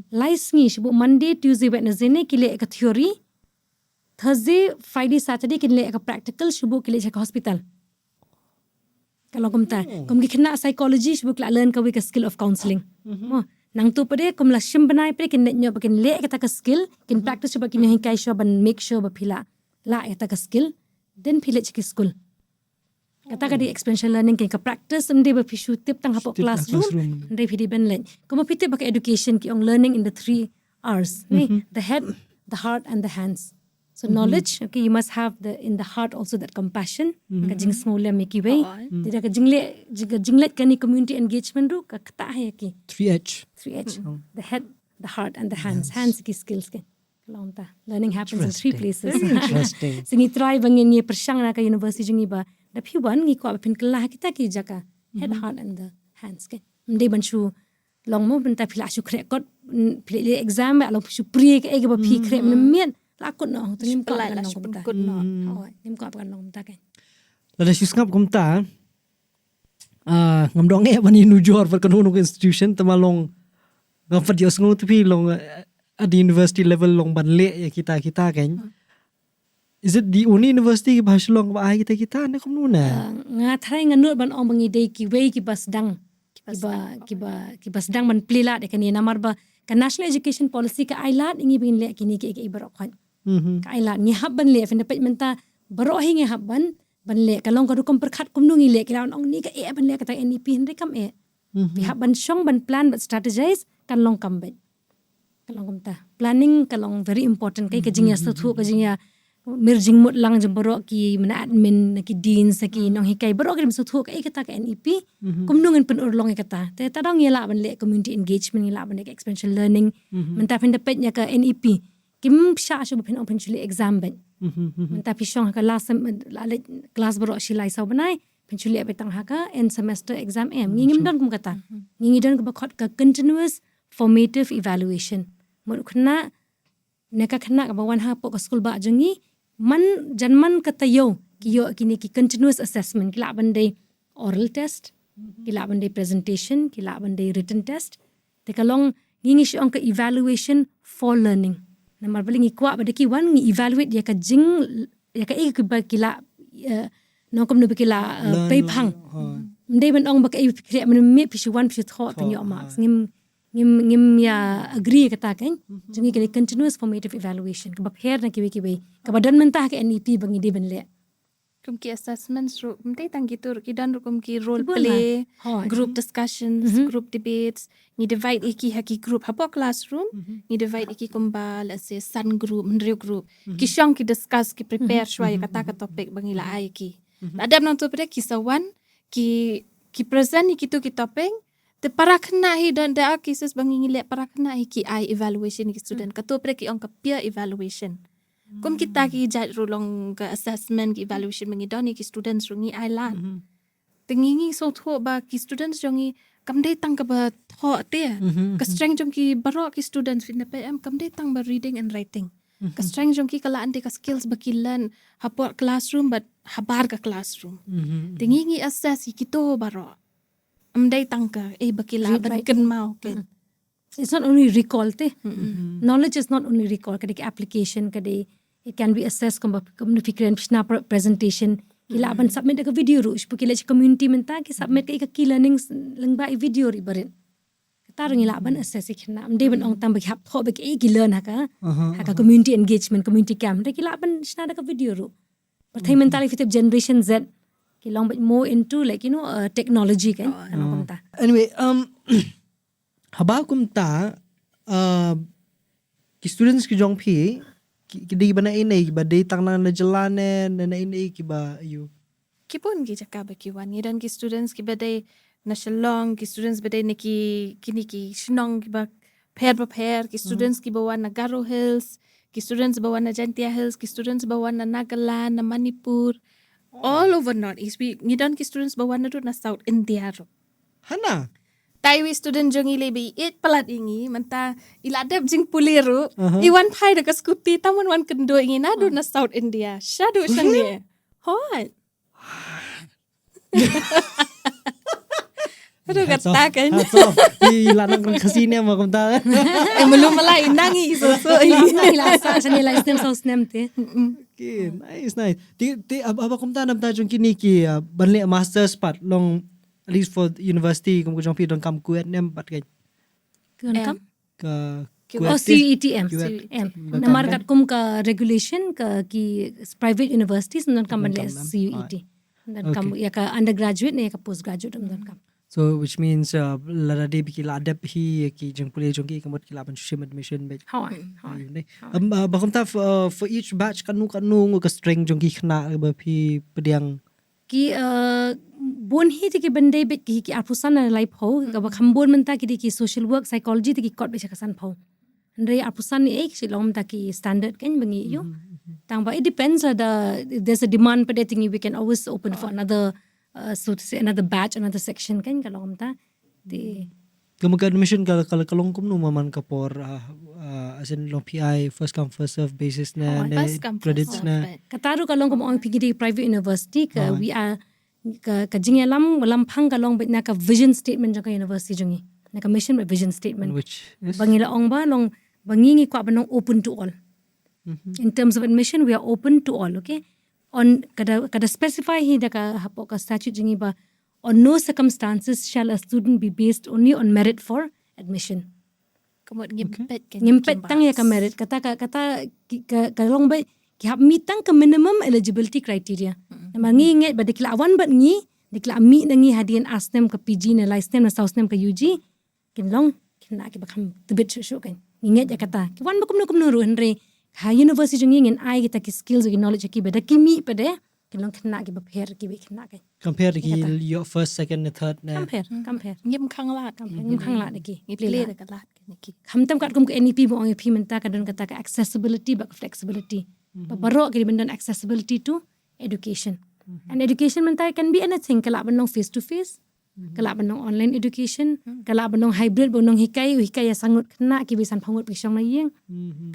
B: lais ngi shibu Monday Tuesday Wednesday ne kile ka theory Thursday Friday Saturday kile ka practical shibu kile ka hospital. Kalau kum ki kena psychology shibu kla learn ka we ka skill of counseling. Nang tu pade kum la shim banai pade kin nyo bakin le kata ka skill kin practice ba kin hin kai sho ban make sure ba phila la kata ka skill then phile chiki school kata ka di experiential learning kin ka practice mde ba phishu tip tang hapo classroom ndai phidi ben len kum phite ba ka education ki ong learning in the 3 R's the head the heart and the hands so knowledge okay you must have in the heart also that compassion ka jing smole meki way tidak ka jinglet kani community engagement ru ka kata hai ki
A: 3H
B: the head the heart and the hands ki skills ke launta learning happens in 3 places
A: interesting
B: singi try bangin ye persang na ka university jingi ba da phiwan ngi ko pin kala kita ki jaka head heart and the hands ke ndai ban shu long mo ben ta phila shu khre kot phile exam ba long shu pre ke ba phi khre men lakut no tingim ko la
C: kut no
B: nim ko kan nom ta kan
A: la shu ngap kum ta ngam dong e bani nu jor per kan institution tamalong ngam fat yo sngu tu pi long at the university level long ban le ya kita kan is it the only university ki bahasa long ba ai kita ne kum nu na
B: nga thai nganut ban ong bangi dei ki wei ki bas dang ki bas dang ban plila de kan ni namar ba ka national education policy ka ailat ingi bin le kini ke ibarok khan ka ailat ni habban le fen pet menta baro hingi habban ban le ka long ka dukom perkhat kum nungi le kilaun ong ni ka e ban le ka ta NEP Hynrei kam e bi habban shong ban plan but strategize kan long kam bet kalong kam ta planning kalong very important kai ka jingya sa thu ka jingya mirjing mut lang jam baro ki mana admin ki dean sa ki nong hikai baro ki sa thu ka e ka ta ka NEP kum nungin pen urlong e ka ta te ta dong yela ban le community engagement yela ban le experiential learning menta fen pet nya ka NEP kim sha shu pen open chili exam ben menta pi shong ka last class baro shilai sa banai pen chuli betang ha ka end semester exam ngingim don kum kata ngingi don ka khot ka continuous formative evaluation mo khna ne ka khna ka bawan ha po ka school ba jangi man janman ka tayo ki yo kini ki continuous assessment ki la bandai oral test ki la bandai presentation ki la bandai written test te ka long ngingi shi on ka evaluation for learning na mar balingi kwa ba de ki wan ngi evaluate ya ka jing ya ka e ki ba ki la no kom no bi ki la pay phang ndai ban ong ba ka e fikre man me pi shi wan pi tho pi yo marks ngim ya agree kata kan jungi kini continuous formative evaluation ka bapher na kiwi ka badan menta ka NEP bangi di ben le
C: kum ki assessments ro mte tang ki tur ki dan ro kum ki role play group discussions group debates ni divide iki haki group hapo classroom ni divide iki kumba let's say sun group mndrio group ki shong ki discuss ki prepare shwaya kata ka topic bangi la ai ki adam nang tu pede ki sawan ki present ni kitu ki topic te parakna hi dan da cases bangi ngile parakna hi ki I evaluation ki student ka to pre ki on ka peer evaluation Kum kita ki judge rulong ke assessment ki evaluation mengidoni ki students rungi island. Tengingi so tho ba ki students jongi kam dei tang ka ba tho te. Ka strength jong ki barok ki students fin PM kam dei tang ba reading and writing. Ka strength jong ki kala ante ka skills ba ki learn hapot classroom but habar ka classroom. Tengingi assess ki to barok. Dei tang ka ba ki la ba ken mau ken.
B: It's not only recall te. Knowledge is not only recall. Kadang application, kadang it can be assessed. Kamu fikiran pisna presentation. Kila aban submit ke video ru. Sebab kila community menta ki submit ke key learning lengba video ri barin. Tarung ila aban assess ikna. Mde ben ong tambah hap thok bek ki learn haka. Haka community engagement, community camp. Mde kila aban pisna ke video ru. Pertai mental fitip generation Z. Kila ong more into like technology kan.
A: Anyway, haba kum ta ki students ki jong phi ki di bana inai ba dei tang na jalane na inai ki ba you
C: ki pun ki jaka ba ki wan dan ki students ki ba dei na Shillong ki students ba dei ne ki kini ki Shillong ki ba pair ki students ki ba wan na Garo Hills ki students ba wan na Jantia Hills ki students ba wan na Nagaland na Manipur all over Northeast we dan ki students ba wan na South India ro
A: hana
C: Taiwi student jongi lebi it pelat ingi menta iladap jing puliru iwan pai dekat skuti taman wan kendo ingi nadu na South India shadu shani hot aduh kata kan
A: ilanang kesini sama kum ta
C: belum malai nangi so
B: Ilasa shani la snem so snem te.
A: okay nice ti aba kum ta nam ta jong kini ki banle masters part long at least for university kum jong pi don kam kuet nem pat kai
B: Kam?
A: ka
B: CUETM. Namar kat kum ka regulation ka ki private universities non kam banle CUET. Dan kam ya ka undergraduate ne ka postgraduate dan kam.
A: So which means lara de biki la adap hi ki jeng pulih jong ki kamot ki la ban shim admission be bakum ta for each batch kanu ka strength jong ki khna ba phi pediang
B: ki bon hi ki bande bet ki apusan na life ho ka ba khambon menta ki social work psychology ki kot be kasan pho Hynrei apusan ni Shillong ta ki standard kan bangi yo tang ba it depends there's a demand pada thingi we can always open for another so to say another batch another section kan kalong ta di
A: kemudian admission kalau kalong kum nu maman kapor as in long PI first come first serve basis na credits na
B: kataru kalong kum ong pigi private university ka we are ka jingelam lampang kalong bet na ka vision statement jang ka university jungi na ka mission vision statement
A: which is
B: bangila ong ba long bangingi kwa banong open to all in terms of admission we are open to all okay on kada specify hi da ka hapo ka statute jingi ba on no circumstances shall a student be based only on merit for admission
C: kamot ngimpet
B: tang ya ka merit kata kalong ba ki hab mitang ka minimum eligibility criteria mangi nget ba dikla awan bat ngi dikla mi nangi hadian asnem ka PG na license na sausnem ka UG kinlong kina ki bakam tebet shu kan nget ya kata ki wan bakum no ru Hynrei ha university jungi ngen ai kita ki skills ki knowledge ki beda ki mi pede kinlong kina ki ba pher ki be kina kan
A: compare ki your first second and third na
B: compare
C: ngim khang lat
B: deki
C: ngiple ka lat ki
B: hamtam kat kum ke NEP bo ong menta ka don kata ka accessibility ba flexibility ba baro ki bendan accessibility to education and education menta can be anything kala benong face to face kala benong online education kala benong hybrid benong hikai sangut kena ki bisan phangut pisang na yeng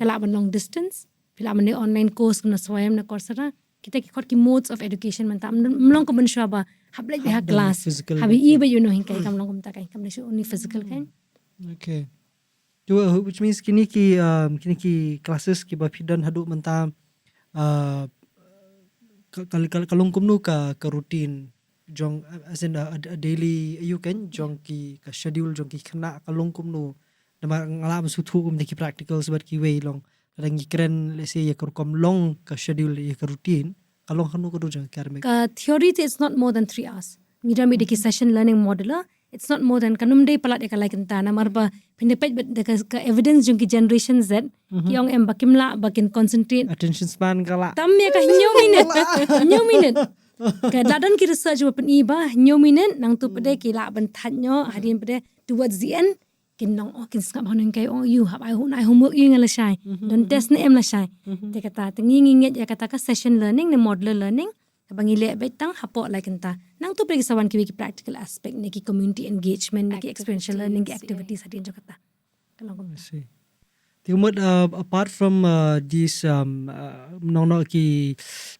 B: kala benong distance pila mene online course na swayam na coursera kita ki khot ki modes of education menta mlong ko bensha ba hablek ha class habi iba hikai kam long kumta kai kam ne only physical kan
A: okay which means kini ki classes ki ba pidan hadu menta kalong kumnu ka routine jong as in a daily you can jong ki ka schedule jong ki khna kalong kumnu nama ngalam suthu kum ki practical sebat ki way long kadang keren let's say ya kom long ka schedule ya ka routine kalong khanu ko jong academic
B: ka theory it's not more than 3 hours ngira me ki session learning modular it's not more than kanum day palat ka like ta na marba pindepet ka evidence jong ki generation Z ki ong em bakimla bakin concentrate
A: attention span kala
B: tam ya ka nyo minute ka dadan ki research wa pen iba nyo minute nang tu pede ki la ban thanyo hadin pede towards the end kin nong kin skap hanun kai you have I homework you ngala shai don test na em la shai te kata tingi nginget ya kata ka session learning ne modular learning bangi le betang hapo like enta nang tu pergi sawan ki practical aspect ne ki community engagement ne ki experiential learning ki activities hadin jo kata kalong
A: I see. Apart from these nong ki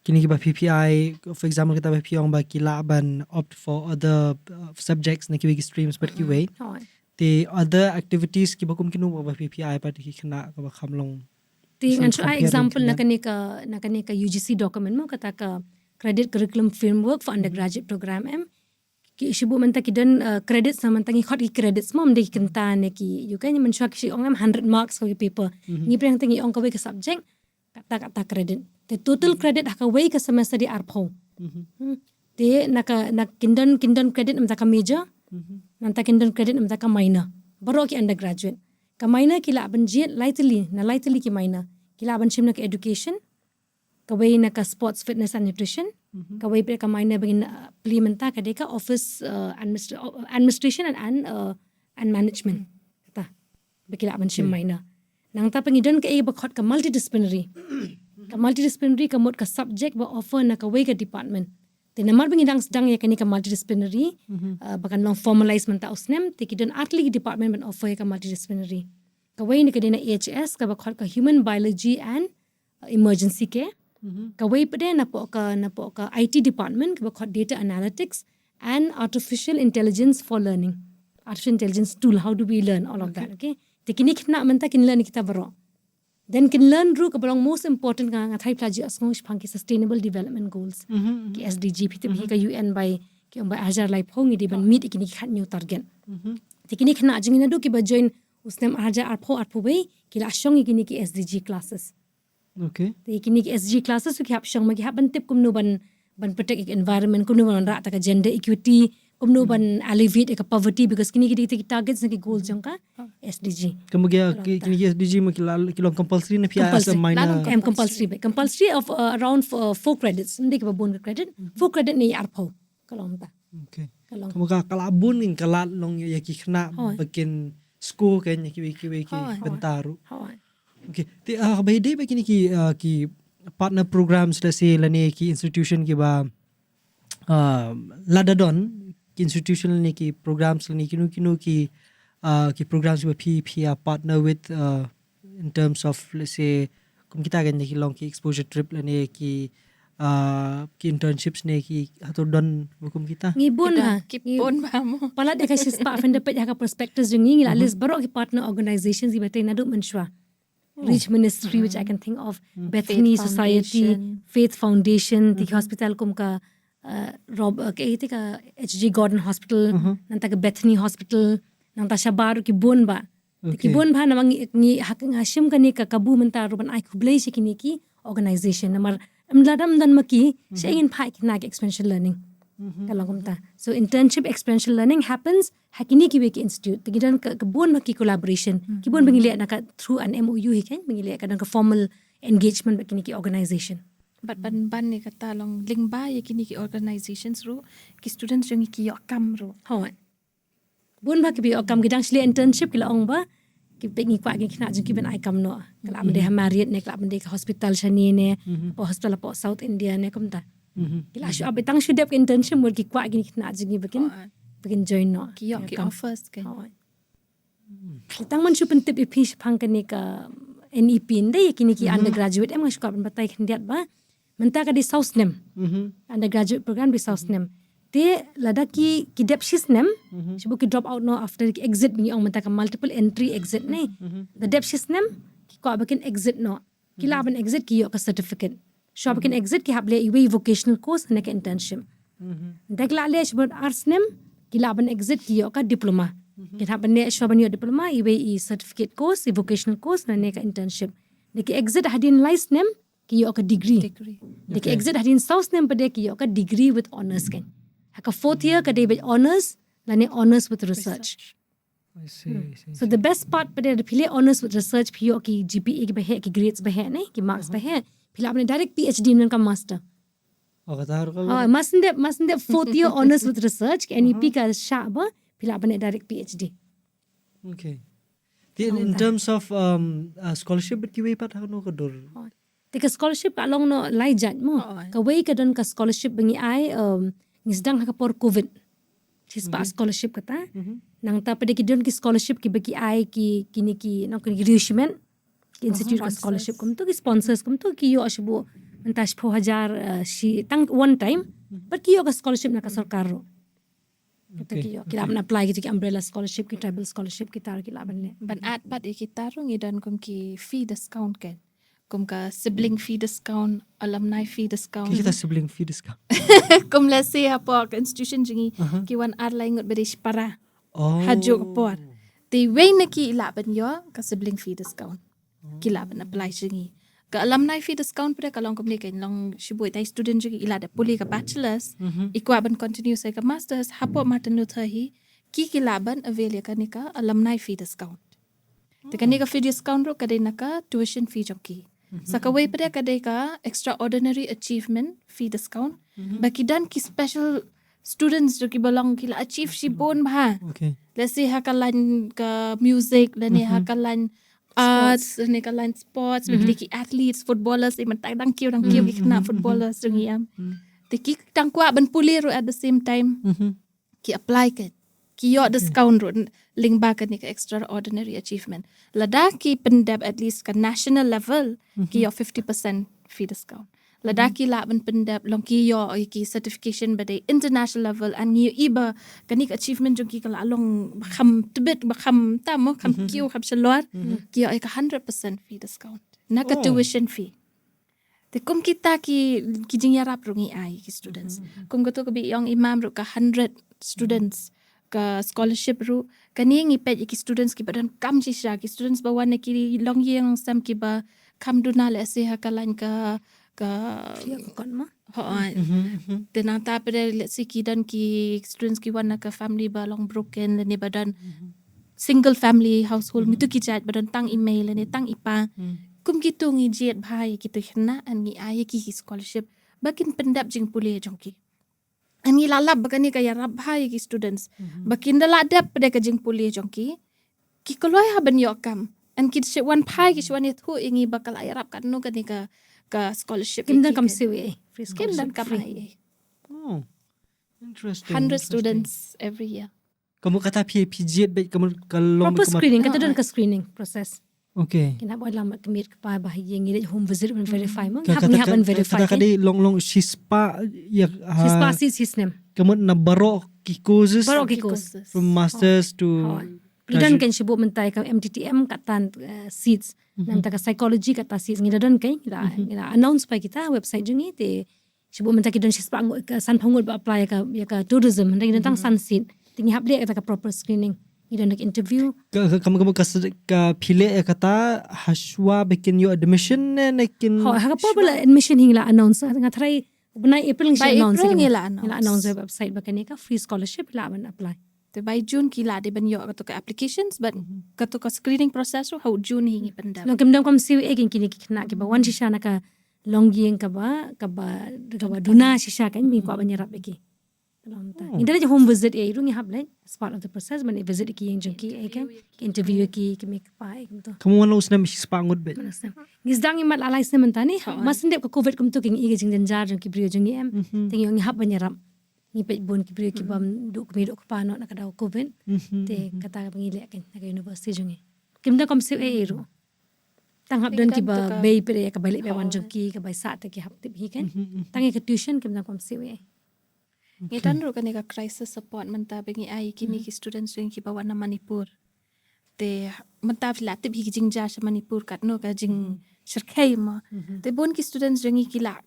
A: kini ba PPI, for example kita ba piong ba kilaban opt for other subjects na ki streams but ki way the other activities ki bakum kinu ba PPI pa ki khana ka ba khamlong
B: ti ngan so example na kani ka UGC document mo kata ka credit curriculum framework for undergraduate program ki shibu manta ki don credit sa manta ngi khot ki credits mom de kenta ne ki you kan men shak shi ongam 100 marks ko paper ni prang tangi ong ka we ka subject kata credit the total credit ha ka we ka semester di arpho te na kindon credit manta ka major nanta kindon credit manta ka minor baro ki undergraduate ka minor ki la ban jet lightly ki minor ki la ban shimna ka education kawai na ka sports fitness and nutrition kawai pe ka minor bagin implementa ka deka office administration and management ta bekila ban shim minor nang ta pangidon ka bakot ka multidisciplinary ka mod ka subject ba offer na kawai ka department te namar bangidang sedang ya kani ka multidisciplinary bakan long formalize man ta usnem te kidon artly department ban offer ka multidisciplinary kawai ni ka dina AHS ka bakot ka human biology and emergency care kawai pade na po ka IT department ka bakot data analytics and artificial intelligence for learning artificial intelligence tool how do we learn all of that okay te kini khna manta kin learn kita baro then kin learn ru ka belong most important nga thai plaji asngong phang ki sustainable development goals ki SDG pite bi ka UN by ki by ajar lai phong idi ban meet ikini khat new target te kini khna jingina do ki ba join usnem ajar arpho bai ki la shong ikini ki SDG classes
A: okay
B: te kini ki SDG classes ki hap shong ma ki hap ban tip kum no ban protect environment kum no ban ra ta ka gender equity kum no ban alleviate ka poverty because kini ki targets na ki goals jong ka SDG
A: kemudian kini ki SDG ma kilong compulsory na pia as a minor
B: compulsory of around 4 credits ndi ka bon credit 4 credit ni arpho kalong ta
A: okay kemudian kalabun ning kalat long ya ki khna bakin school kan ya ki bentaru okay te bahide ba kini ki partner programs la se lane ki institution ki ba ladadon ki institution ni ki programs ni kinu ki programs ba PPI partner with in terms of let's say kum kita kan ki long ki exposure trip lane ki internships ne ki hatur don hukum kita
B: ngibun ha
C: kipon ba mo
B: pala de ka sispa fan de pet ka prospectus jing ngila list baro ki partner organizations i betay na do manshwa Reach Ministry which I can think of Bethany
C: Faith
B: Society
C: Foundation.
B: Faith Foundation the hospital kum ka Rob ka HG Gordon Hospital nanta ka Bethany Hospital nanta Shabaru ki bon ba ki bon ba namang ni haking hashim kani ka kabu menta ruban ai kublay si kini ki organization namar amladam dan maki siya ingin pa ikinag experiential learning kalong ta so internship experiential learning happens hakini ki wiki institute tigidan ka bon maki collaboration ki bon bangili na ka through an MOU hikan bangili ka ka formal engagement bakini ki organization
C: but ban ni kata long lingba ye kini ki organizations ru ki students jong ki yakam ru
B: hawan bon ba ki bi okam gidang shle internship kila ong ba ki pengi kwa ki khna jong ki ben ai kam no kala mde hamariat ne kala mde ka hospital shani ne po hospital po South India ne kumta kila shu abetang shu dep internship mur ki kwa ki khna jong ki begin join no
C: ki offers kan
B: kitang man shu pen tip ipish phang kani ka NEP inde kini ki undergraduate em ngashu ka ban batai khndiat ba menta ka di sausnem undergraduate program di sausnem te lada ki dep shisnem shibu ki drop out no after ki exit bingi ong menta ka multiple entry exit ne the dep shisnem ki ko abakin exit no ki laban exit ki yo ka certificate shop kin exit ki hable iwe vocational course ne ka internship dekla le shibu arsnem ki laban exit ki yo ka diploma ki haban ne shop ban yo diploma iwe certificate course vocational course ne ka internship ne ki exit hadin license ki yo ka degree de ki exit hadin south nem pade ki yo ka degree with honors kan haka fourth year ka de with honors lane honors with research
A: I see.
B: so the best part pade de phile honors with research phi yo ki GPA ki bahe ki grades bahe ne ki marks bahe phile apne direct PhD nan ka master
A: kata
B: ha masinde fourth year honors with research ki NEP ka shaba phile apne direct PhD
A: okay In terms of scholarship but kiwi pat no kador.
B: Tika scholarship ka long no lai jan mo. Ka way ka don ka scholarship bangi ai ngisdang ka por COVID. Sispa scholarship kata. Nang ta pada ki don ki scholarship ki bagi ai ki kini ki no ki reishment ki institute ka scholarship kum to ki sponsors kum to ki yo ashbu antash 4000 shi tang one time but ki yo ka scholarship na ka sarkar ro. Kata ki yo kila ban apply ki umbrella scholarship ki tribal scholarship ki tar kila ban le.
C: Ban at pat kita ro ngidan kum ki fee discount kan. Kum ka sibling fee discount, alumni fee discount.
A: Kita sibling fee discount.
C: Kum let's say apa ka institution jingi ki wan at lai ngot berish para. Hajuk por. Ti way na ki ilaban yo ka sibling fee discount. Kila ban apply jingi. Ka alumni fee discount pada kalong kum ni kan long shiboi tai student jingi ila da puli ka bachelors, ikwa ban continue sai ka masters, hapo Martin Luther hi ki kilaban avail ya kanika alumni fee discount. Te kanika fee discount ro kadai naka tuition fee jongki. Sakaway pada kadai ka extraordinary achievement fee discount. Baki dan ki special students jo ki belong kila achieve shibon bah.
A: Okay.
C: Let's say hakalan ka music, lani hakalan arts, lani hakalan sports, bagi ki athletes, footballers, iman dang kiu ki kena footballers jong iam. Te ki tangkwa ban puli ro at the same time. Ki apply ke. Ki yo discount ro link ba ka ni ka extraordinary achievement. Lada ki pendap at least ka national level ki yo 50% fee discount. Lada ki la ban pendap long ki yo ki certification badai international level and ni iba ka ni achievement jong ki kala long kham tibet kham tamo kham kiu kham shalwar ki yo ka 100% fee discount. Na ka tuition fee. Te kum kita ki jingyarap ro ngi ai ki students. Kum ko to ka bi yong imam ro ka 100 students ka scholarship ru kani ngi pet ki students ki badan kam chisha ki students bawan ki long yang sam ki ba kam duna le se hakalan ka
B: kon ma.
C: Tenang ta pada let's say ki dan ki students ki wana ka family ba long broken le ni badan single family household mitu ki chat badan tang email le ni tang ipa kum gitu ngi jet bhai ki tu khna an ngi ai ki scholarship bakin pendap jing pule jongki. Ani lalap bakani kaya rabhai ki students. Bakin daladap pada kajing puli jongki. Ki koloi haban yokam. An ki wan pai ki shwan itu ingi bakal ayarap kan no kani ka scholarship.
B: Kim dan kam siwi free
C: Kim dan
B: scholarship.
C: kam ai.
A: Oh. Interesting.
C: 100 students every year.
A: Kamu kata PAPJ baik kamu kalau
B: Proper screening kata dan ka screening process.
A: Okay.
B: Kina boy lam kemir ka bahai yang ngi home visit and verify mo. Haban verify.
A: Kata kadi long shispa ya
B: Shispa his name.
A: kamu na baro ki courses
B: Courses.
A: from masters to
B: Idan kan sibu mentai ka MTTM katan seats nan ta ka psychology kata seats ngi dan kai ila announce pa kita website jungi te sibu mentai ki dan shispa ka san phangul ba apply ka tourism ngi dan tang san seat tingi hable kata ka proper screening idan nak interview
A: kamu ka pile kata haswa bikin your admission nekin
B: ha ka proper admission hingla announce ngathrai Bunai April
C: By
B: announce
C: April
B: ila
C: ngila
B: announce website bakani ka free scholarship la ban apply.
C: Te by June kila de ban yo ka applications but ka screening process how June hingi pendap.
B: Long kemdam kam siwi egin kini kina ki ba wan shisha na ka longieng ka ba duna shisha kan mi ko banyarap eki. Dalam ta. Inda je home visit e irungi hable as part of the process ban visit ki yang jengki e kan interview ki make pa e gitu.
A: kamu wana usna shispa ngot bet
B: Ngisdang imat alai se mentani mas ndep ka covid kum tu king ige jing jar jeng ki brio jeng em ting yang hab banyarap. Ni pet bon ki brio ki bam du ki do pa no na ka daw covid te kata pangile kan na university jeng e. Kimda kom siwi e iru. Tanghap dan ki ba bay pere ka balik be wan jeng ki ka bay sa te ki hap tip hi kan. Tangi ka tuition kimda kom siwi.
C: Ngitan ro kanika crisis support menta bengi ai kini ki students jing ki bawa na Manipur. Te menta latip hi jing ja sa Manipur kat no ka jing sirkai ma. Te bon ki students jing ki la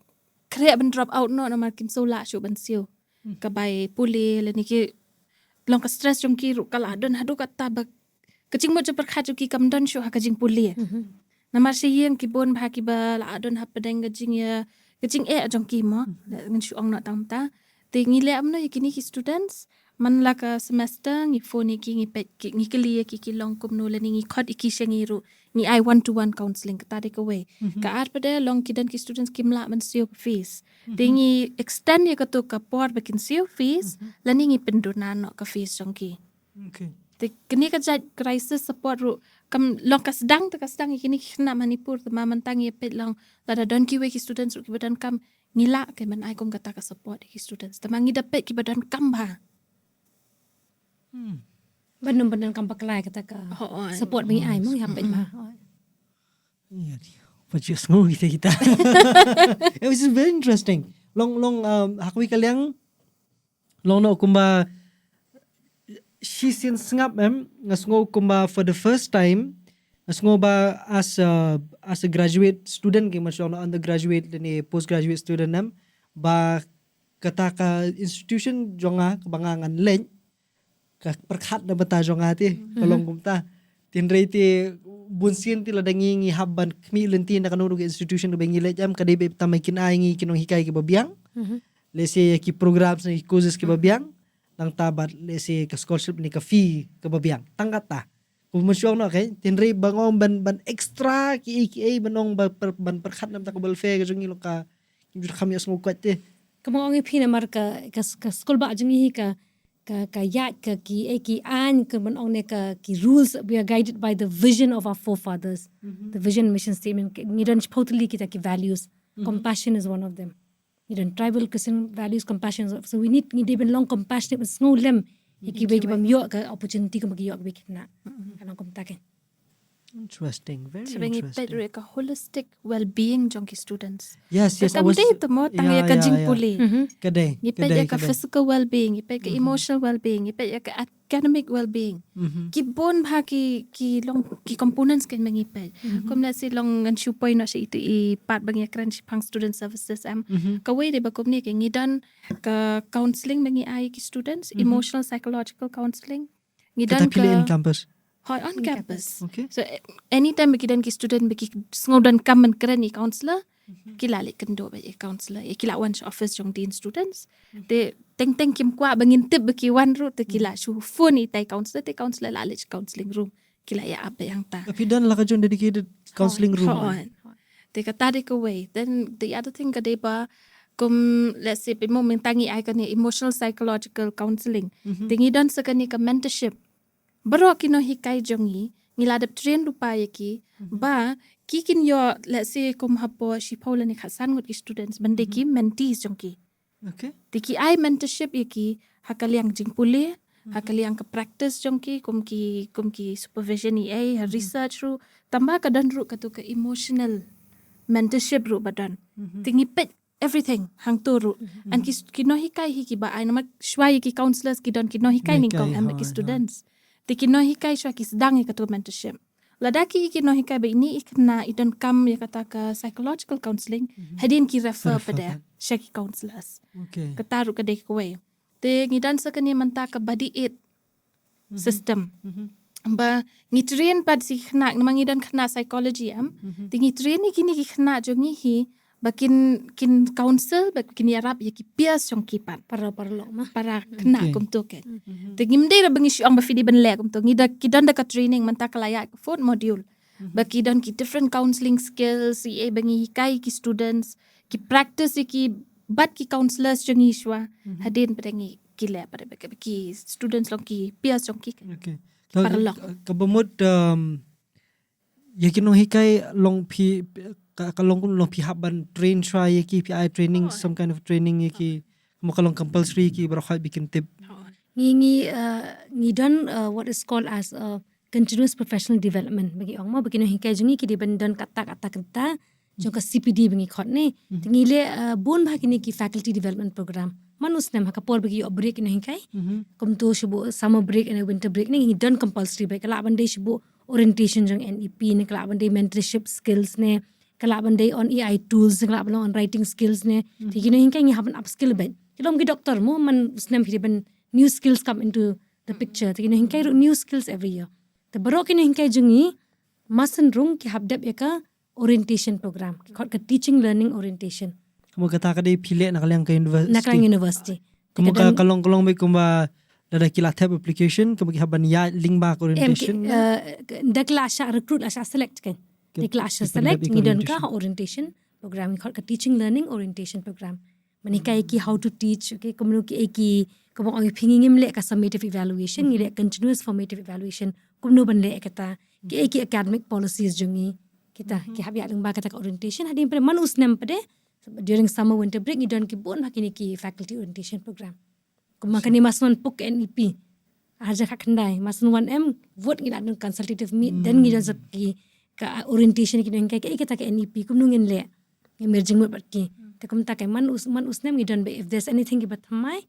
C: kre ban drop out no na markin so la shu ban siu. Ka bai puli le ni ki long ka stress jong ki ru kala don hadu ka tabak. Ka jing mo je per kha ki kam don shu ha ka jing puli. Na mar se yen ki bon bha ki ba la don ha pedeng ka jing ya ka jing e jong ki ma ngan shu ong na tam ta. Te ngile amno yakini ki students man la ka semester ngi phone ki ngi pet ki ngi kli ki long kum no le ngi khot ki shengi ru ngi I 1-to-1 counseling ka take away ka ar pade long ki dan ki students kim la man sio fees te ngi extend ya ka to ka por bekin sio fees la ngi penduna no ka fees jong ki
A: okay
C: kini ka crisis support ru kam long kasdang kini kena Manipur ma mantang ye pet long lada don ki we ki students ru ki badan kam ngila ke man ai kom kata ka support ki students tamangi dapat ki badan kam ba
B: benar-benar kam paklai kata ka support bagi ai mo hapet ba
A: ya pajak semua kita it was very interesting long hakwi kaliang long no kumba she sin sngap ngasngo kumba for the first time ngasngo ba as a graduate student ke masyo undergraduate ni postgraduate student ba kata ka institution jonga kebangangan len ka perkhat na bata jonga ti kalong kumta tinrei ti bunsin ti ladangi habban kmi lenti na kanuru ke institution ke bengi lejam kadai be tamai kin aingi kinong hikai ke babiang lese ki programs ni courses ke babiang lang tabat lese ka scholarship ni ka fee ke babiang tangkata kumusyo no kay tinrei bangong ban extra ki banong ban perkhat nam ta ko balfe ke jongi lo ka kami asmo kwat ti
B: kamo ngi phina mar ka school ba jongi ka yat ka ki an ka man ong ne ka ki rules we are guided by the vision of our forefathers the vision mission statement ngidan totally kita ki values compassion is one of them ngidan tribal Christian values compassion so we need even long compassionate with snow lem ki be ki bam yo ka opportunity ka mag yo ka be kitna kanang komtaken
A: interesting very
C: sebengi
A: interesting
C: pet ka holistic well-being jongki students
A: yes I was
C: tamo tang ka jingpuli
A: kadai
C: Ipet ka physical well-being, ipet ka emotional well-being, ipet ka academic well-being. Ki bon bha ki long ki components ken mangipet. Kom na si long an chupoy na si itu I part bangi kran si pang student services ka way de ba kom ni ke ngidan ka counseling bangi ai ki students, emotional psychological counseling. Ngidan
A: kita pilih in campus
C: on campus.
A: Okay.
C: So anytime bagi dan ki student bagi ngodan kam man kran ni counselor kila lik kendo ba counselor kila one office jong dean students de teng kim kwa bangin tip baki one ru te kila shu phone I tai counselor la lik counseling room kila ya apa yang ta
A: tapi dan la ka jon dedicated counseling room
C: de ka tadi ka way then the other thing ka de ba kum let's say pe moment tangi ai ka ni emotional psychological counseling tingi dan sa ka ni ka mentorship baro kino hikai jongi ngiladap train rupa yaki ba kikin yo let's say kum hapo shipola ni khasan ngut ki students bande ki mentees jongki
A: okay
C: tiki ai mentorship yaki hakaliang jingpule hakaliang ka practice jongki kum ki supervision ni research ru tambah kadan ru katu ka emotional mentorship ru badan tingi pet everything hang toru and ki no hikai hiki ba ai nama shwai ki counselors ki don ki no hikai ni kong am ki students tiki no hikai shwa ki sedang katu mentorship ladaki ki no hikai ba ini ikna idon kam ya kata ka psychological counseling hadin ki refer pada shaki counselors
A: okay
C: kataru ka dek way te ngidan sa kani manta ka body aid system ba ngitrien pad si khna mangidan khna psychology te ngitrien ni kini ki khna jongi hi bakin counsel bakin yarap ya ki peers jong kipan para kena kum to ke te ngimde ra bangi syong ba fidi ben le kum to ngida kidan da ka training manta kalaya fourth module baki dan ki different counseling skills bangi hikai ki students ki practice ki bat ki counselors jong iswa hadin padangi ki le pada baki students long ki peers jong ki
A: okay
C: parlok
A: kabamut yakin no hikai long pi kalong pi haban train try ki pi training some kind of training ki mo kalong compulsory ki baro bikin tip
B: ngi done what is called as continuous professional development bagi ong ma bagi no hikai jungi ki diban don kata jong ka CPD bangi khot ne tingile bon bagi ni ki faculty development program manus nem ha kapor bagi break no hikai kom to shibo summer break and winter break ni done compulsory ba kala bande shibo orientation jong NEP ne kala bande mentorship skills ne kala bande on AI tools kala bande on writing skills ne tigino hikai ngi haban upskill ben kilom ki doctor mo man snem hiban new skills come into the picture tigino hikai new skills every year the barok ni hikai jungi masan rung ki habdap yaka orientation program khot ka teaching learning orientation
A: kamu kata ka dei phile nakalang ka
B: university
A: kamu ka kalong be kumba dada kila tab application kamu ki haban ya link ba orientation
B: dakla asha recruit asha select kan dakla asha select ngidon ka orientation program khot ka teaching learning orientation program Manikai ki how to teach, okay, kumno ki eki kumong ang pingingim le ka summative evaluation, ni le continuous formative evaluation, kumno ban le kata ki eki academic policies jungi kita ki habya lang ba kata ka orientation hadin pre man usnam pade during summer winter break ni don ki bon hakini ki faculty orientation program. Kumakani masnon puk NEP. Aja kakandai masun 1M vote ngila nun consultative meet dan ngila zat ki ka orientation ki nang kai kita ka NEP kumnungin le emerging mood ki ta kum ta kai man usnam ngi don be if there's anything ki bathamai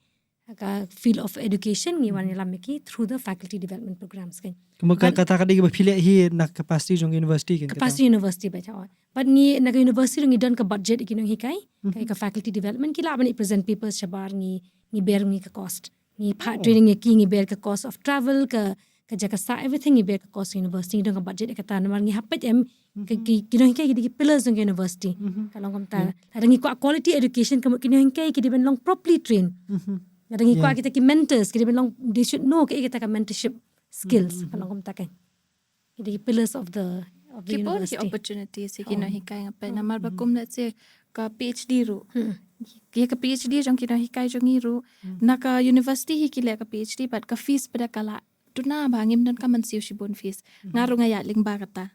B: ka field of education ngi wan lam ki through the faculty development programs kan
A: kumaka kata ka di ba phile hi na capacity jong university kan
B: capacity university ba chaw but ni na university ngi don ka budget ki nang hikai kai ka faculty development ki la ban present papers shabar ngi ber ngi ka cost ni training ngi ber ka cost of travel ka jaka sa everything ngi ber ka cost university dong ka budget ka ta namar ngi hapet em ki nang hikai ki pillars ng university kalong kam ta ngi quality education ka ki nang hikai ki di ben long properly train ngi kita ki mentors ki di ben long they should know ki kita ka mentorship skills kalong kam ta kan ki pillars of the university
C: ki opportunities ki nang hikai ngapai namar ba kum let's say ka PhD ru Kia ka PhD jong kita hikai jong iru na ka university hikile ka PhD but ka fees pada kala tuna bangim dan ka mansiu shibon fees ngaru ngaya ling ba kata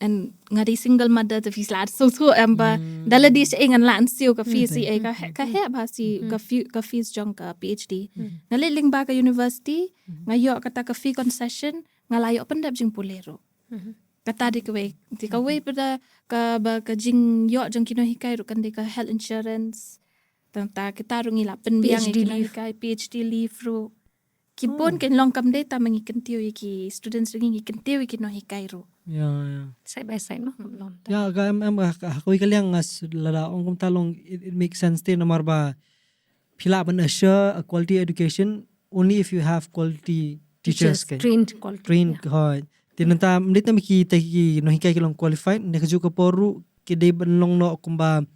C: and ngadi single mother the fees lad so amba dala di sa ingan lan siu ka fees si ka he ba si ka fees jong ka PhD naliling ba ka university ngayo kata ka fee concession ngalayo pendap jing pulero kata di kawai pada ka jing yo jong kino hikai ru kan di ka health insurance tanta kita ru ngila penbiang hikai PhD leave ru kipon ken long kam data mangi kentiu ki students ngi kentiu ki no hikai ru
B: side by side no
A: ya ga em hakoi kalyang as lada ong kum talong it makes sense te namar ba phila ban assure a quality education only if you have quality teachers
B: trained
A: hoy tinanta mdita miki taki no hikai kilong qualified ne kaju ka poru kidai ban long no kumba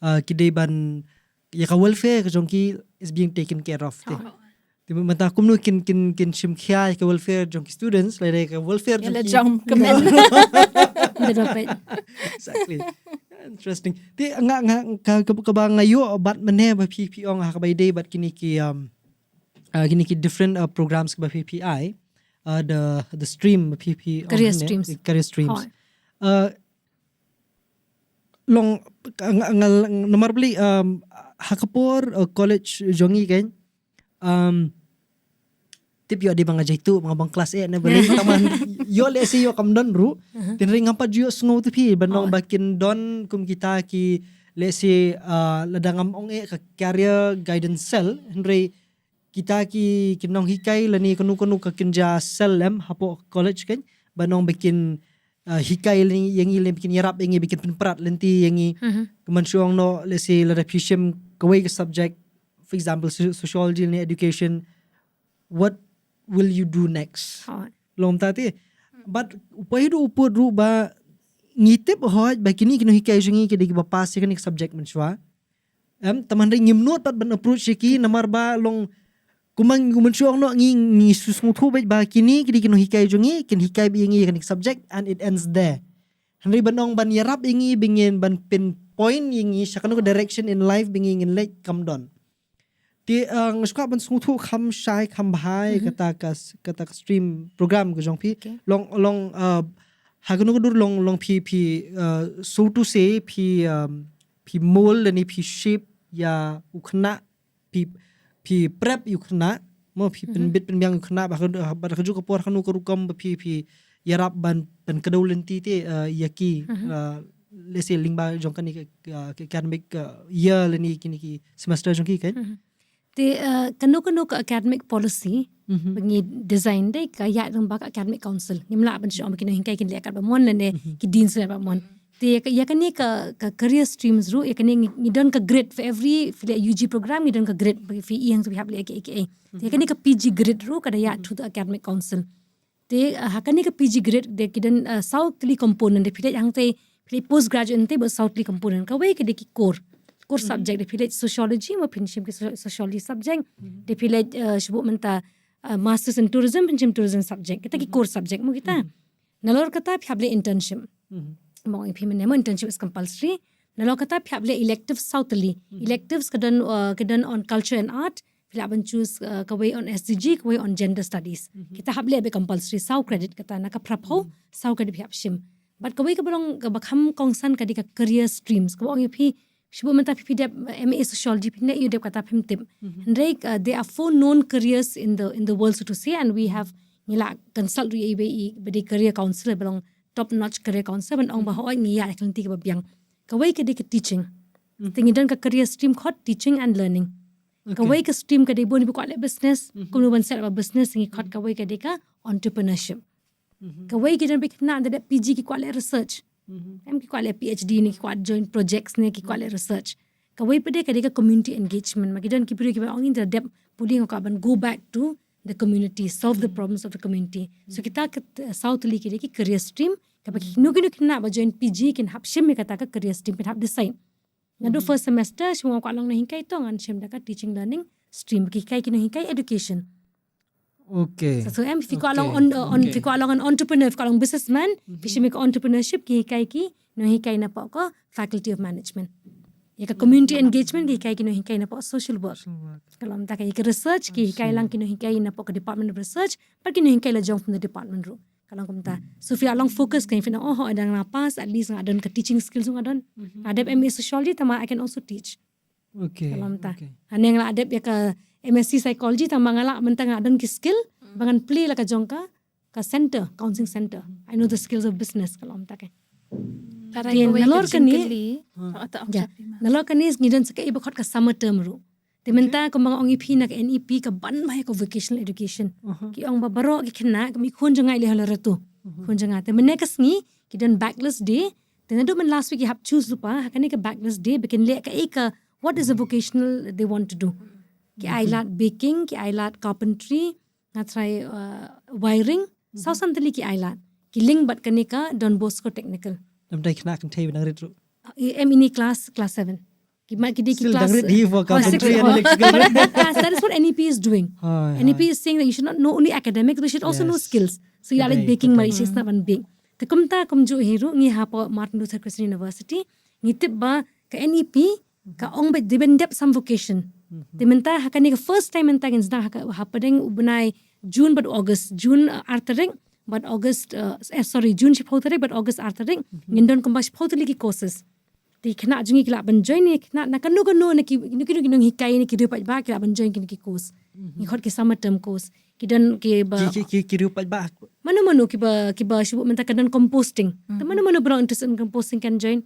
A: kidai ban ya ka welfare ka jongki is being taken care of te tiba mata kumno kin shim khia ka welfare jongki students lai ka welfare
C: jong kamen
A: exactly interesting ti nga ka ba ngayo bat mane ba PPI ong ha ka bay day bat kini ki different programs ka ba PPI the stream PP
B: career streams
A: long nomor beli hakapor college jongi kan tip yo di mga jaitu mga bang kelas na beli taman yo le si yo kam don ru tinring ngapa jo sngo tu pi banong bakin don kum kita ki le si ladangam ong ka career guidance cell Hynrei kita ki kinong hikai lani kanu ka kinja cell hapo college kan banong bakin hikai yang ile bikin yarap yang bikin penperat lenti yang kemansuang no let's say la repetition kawai ke subject for example sociology and education what will you do next lom tati but upai do upur ru ba ngitip hoj ba kini kino hikai jungi ke digi ba pass kan subject manswa taman ring ngimnot pat ban approach ki namar ba long kumang gumensuang no ngi susmutu ba kini kino hikai jungi kin hikai bi ngi kan subject and it ends there Hynrei banong ban yarap ingi bingin ban pinpoint ingi sakano direction in life bingin late come down ti ngsuka ban smutu kham shai kham bhai kata ka stream program ko jongpi long hagano dur long pi so to say pi mold ni pi shape ya ukna pi prep yukna mo pi penbit penbiang yukna ba kaju ka por kanu karukam pi yarap ban kadawlenti te yaki lese lingba jong kan academic year leni kini semester jong ki kan
B: te kanu ka academic policy bengi design dei ka ya dong bak academic council nimla ban jom kini hingkai kin lekat ba mon ne ki din se ba mon te ya kan ni ka career streams ru ya kan ni don ka grade for every UG program ni don ka grade fi yang tu hab le ke te kan ni ka PG grade ru kada ya to the academic council te hakan ni ka PG grade de kidan southly component de phile yang te phile postgraduate te ba southly component ka wei ke de ki core subject de phile sociology mo pinshim ke sociology subject de phile shbu menta masters in tourism pinshim tourism subject kita ki core subject mo kita nalor kata phable internship mo iphimene mo internship is compulsory Nalo kata pihak boleh electives sautali. Electives kedan on culture and art. Pihak ban choose kawai on SDG, kawai on gender studies. Kita hab boleh be compulsory sau credit kata nak prapho sau credit pihak shim. But kawai ka belong bakham kongsan kadi ka career streams. Kawai pi Shibu menta pipi dep MA Sociology pipi you dep kata pim tim. Hynrei there are 4 known careers in the world so to say, and we have nila consult UAE bedi career counselor belong top notch career counselor ben ong bahwa ngiya eklanti ke babiang. Kawai ke ke teaching. Tingi dan ka career stream khot teaching and learning. Kawai ke stream ke bon ibu kwale business, kuno ban set business ngi khot kawai ke ka entrepreneurship. Kawai ke dan bikna ada PG ki kwale research. Em ki kwale PhD ni ki kwale joint projects ni ki kwale research. Kawai pede ka community engagement. Magidan ki puri ki ba ong inter dep pudi ka ban go back to the community, solve the problems of the community. So kita South Li ki career stream ka ba nuki na ba join PG kin hap shim kata ka career stream pin hap design. Ngadu first semester semua ko along na hingkai to ngan shim da ka teaching learning stream ki kai kin hingkai education.
A: Okay.
B: So em fiko along on fiko along an entrepreneur, fiko along businessman, fishim ko entrepreneurship ki hikai ki no hikai na po ko faculty of management. Yaka community engagement ki hikai ki no hikai na po social work. Kalau mta kai research ki hikai lang ki no hikai na po ko department of research, par ki no hikai la jong from the department ro. Kalau kumta. So fiko along focus kai fina adang na pass at least ngadon ka teaching skills ngadon. Adep MA sociology tama I can also teach.
A: Okay.
B: Kalau mta. Aneng la adep ya ka MSc psychology tama ngala mentang adon ki skill bangan play la ka jongka ka center counseling center. I know the skills of business kalau mta kai. Nalor kani nalor kani ngidon sa ibu khot ka summer term ro. Timenta ko mga ong ipi nak NEP ka ban mai ko vocational education. Ki ong babaro ki khna ka mi khon jangai le hala retu. Khon janga te menekas ngi ki dan backlist day. Tenado man last week you have choose lupa hakani ka backlist day bikin le ka what is the vocational they want to do. Ki ailat baking, ki ailat carpentry, ngatrai wiring, sau santali ki ailat. Ki link bat kanika Don Bosco Technical.
A: Namdai kena kan tayo nang retro.
B: Em ini class 7. Ki
A: Still
B: class.
A: dang ret for carpentry and electrical.
B: That is what NEP is doing. NEP is saying that you should not know only academic, you should also know skills. So you are like baking, but it's not one big. The kumta kumju hiru ngi hapo Martin Luther Christian University ngi tibba ka NEP ka ong ba dependep some vocation. Dimenta hakani ka first time menta ginsda hapadeng ubnai June but August June artering but August June shipotering but August artering ngindon kumbash poteli ki courses ti khna jungi kila ban join ni khna nakanu no naki nung hikai ni ki rupai ba kila ban join ki course ni khot ki summer term course ki don ki ba
A: ki rupai ba
B: manu ki ba shibu menta kadon composting manu belong interested in composting can join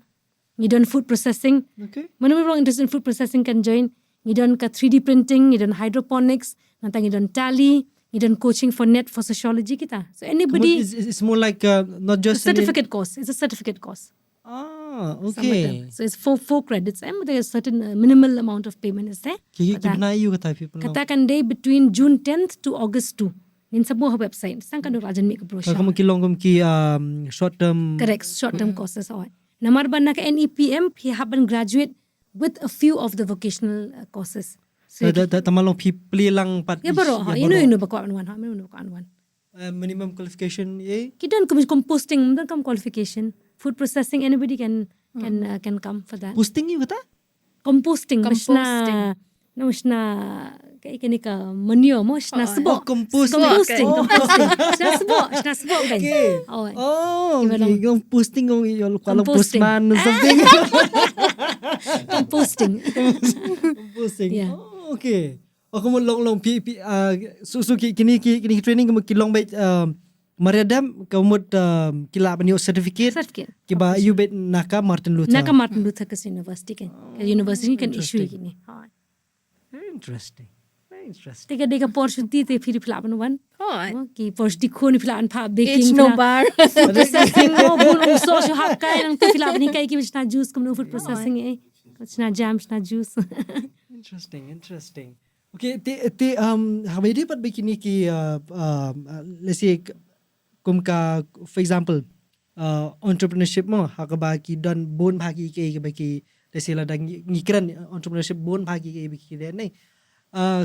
B: ni don food processing manu belong interested in food processing can join. Ngidon ka 3D printing, ngidon hydroponics, nantang ngidon tally, ngidon coaching for NET for sociology kita. So anybody
A: it's more like not just
B: a certificate course. It's a certificate course.
A: Ah, okay.
B: So it's 4 credits. And there is a certain minimal amount of payment is there.
A: Kibna you kata people.
B: Katakan day between June 10th to August 2. In sebuah website. Sangkan rajan mi brochure.
A: Kamu kilong ki short term.
B: Correct, short term courses all. Namar ban ka NEPM pi haban graduate with a few of the vocational courses.
A: So tamalong pili lang pat.
B: Ya baro ha ino ba ko anwan ha ino ko anwan.
A: Minimum qualification ye.
B: Kidan composting dan kam qualification. Food processing anybody can come for that.
A: Posting you kata?
B: Composting. Mishna kay kani ka manure mo shna subo.
A: Composting.
B: Shna subo
A: Okay. Yung posting yung kalau postman or something.
B: Composting.
A: Yeah. Okay. Ako mo long so kini training kamu kilong bait Mariadam kamu kila apa ni certificate. Kiba you bet naka Martin Luther.
B: Naka Martin Luther University kan. University kan issue gini.
A: Very interesting.
B: Tiga deka porsyuti te phiri philaban wan. Ki porsyuti khoni philaban pha baking.
C: It's no bar.
B: Processing mo bulu so hak kai nang te philaban ni kai ki bishna juice kum no food processing bishna jam bishna juice.
A: Interesting. Okay, te hamai dapat begini ki let's say kum ka for example entrepreneurship mo hakaba ki don bon bagi ke bagi let's say la dang ngikran entrepreneurship bon bagi ke bagi de nai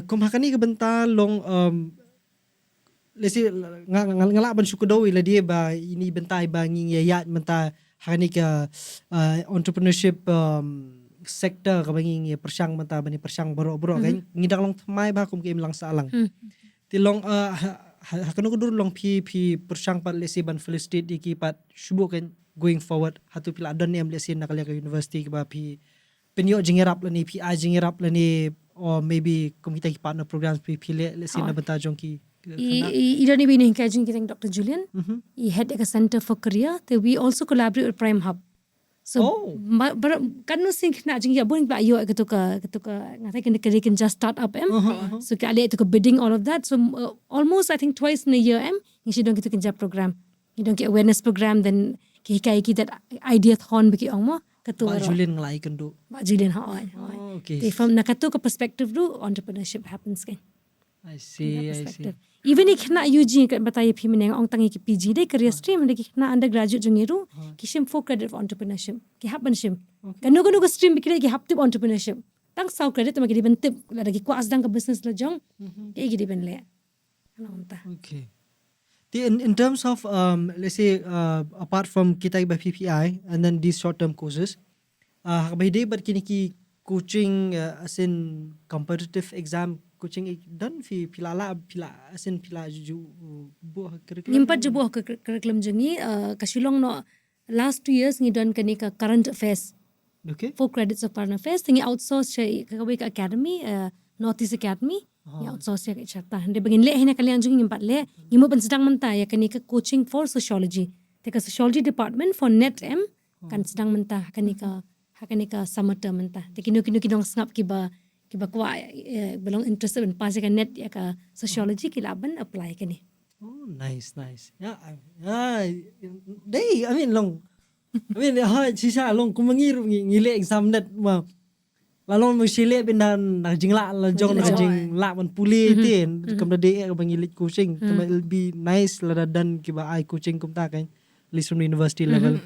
A: kum hakani ke benta long let's say ngala ban syukudawi la dia ba ini bentai ba nging yayat menta hani ka entrepreneurship sector ka bangi persang mata bani persang boro-boro kan ngidang long thamai ba kum ke imlang salang ti long hakano ko dur long pi persang pat lesi ban felicity di ki pat shubu kan going forward hatu pila don ni am lesi nakal ka university ki ba pi penyo jingerap la ni pi a jingerap la ni or maybe kum kita ki partner programs pi lesi na banta jong ki
B: Ida ni bini engaging kita Dr. Julian. He head a center for career. We also collaborate with Prime Hub. So, kan nu sing na jing ya bun ba yo ketuka ngatai can just start up So kali itu bidding all of that. So almost I think twice in a year you should don't get to program. You don't get awareness program then kai that idea thon biki ongmo ketua
A: Julian ngelai kendu.
B: Ba Julian okay. From nakatu ke perspective do entrepreneurship happens kan.
A: I see.
B: Even if na UG kat bataya pi meneng ong tangi ki PG dei career stream de ki na undergraduate jungiru ki shim for credit for entrepreneurship ki happen shim kanu ko stream bikire ki hap tip entrepreneurship tang sau credit ma ki ben tip la ki kuas dang ka business la jong ki ki ben le
A: okay in terms of let's say apart from kita by PPI and then these short term courses by day but kini ki coaching as in competitive exam coaching dan pila asin pila ju buah curriculum
B: nimpat ju buah curriculum jengi ka Shillong no last 2 years ngi don kani ka current affairs 4 credits of current affairs tingi outsource ka academy Northeast Academy ya outsource ka chata hande begin le hina kalian jengi nimpat le ngimo ban sedang menta ya kani ka coaching for sociology te ka sociology department for net kan sedang menta kani ka summer term menta te kinu kidong ngap ki ba kwa belong interested in pasi ka net ya ka sociology ki laban apply ka ni.
A: Oh nice yeah day I mean sisa long kumangir ngile exam net ma lalong mensile bindan jingla la jong jing la man puli tin kamda de ka bangilit coaching will be nice la dan ki ba ai coaching kumta kan least from university level.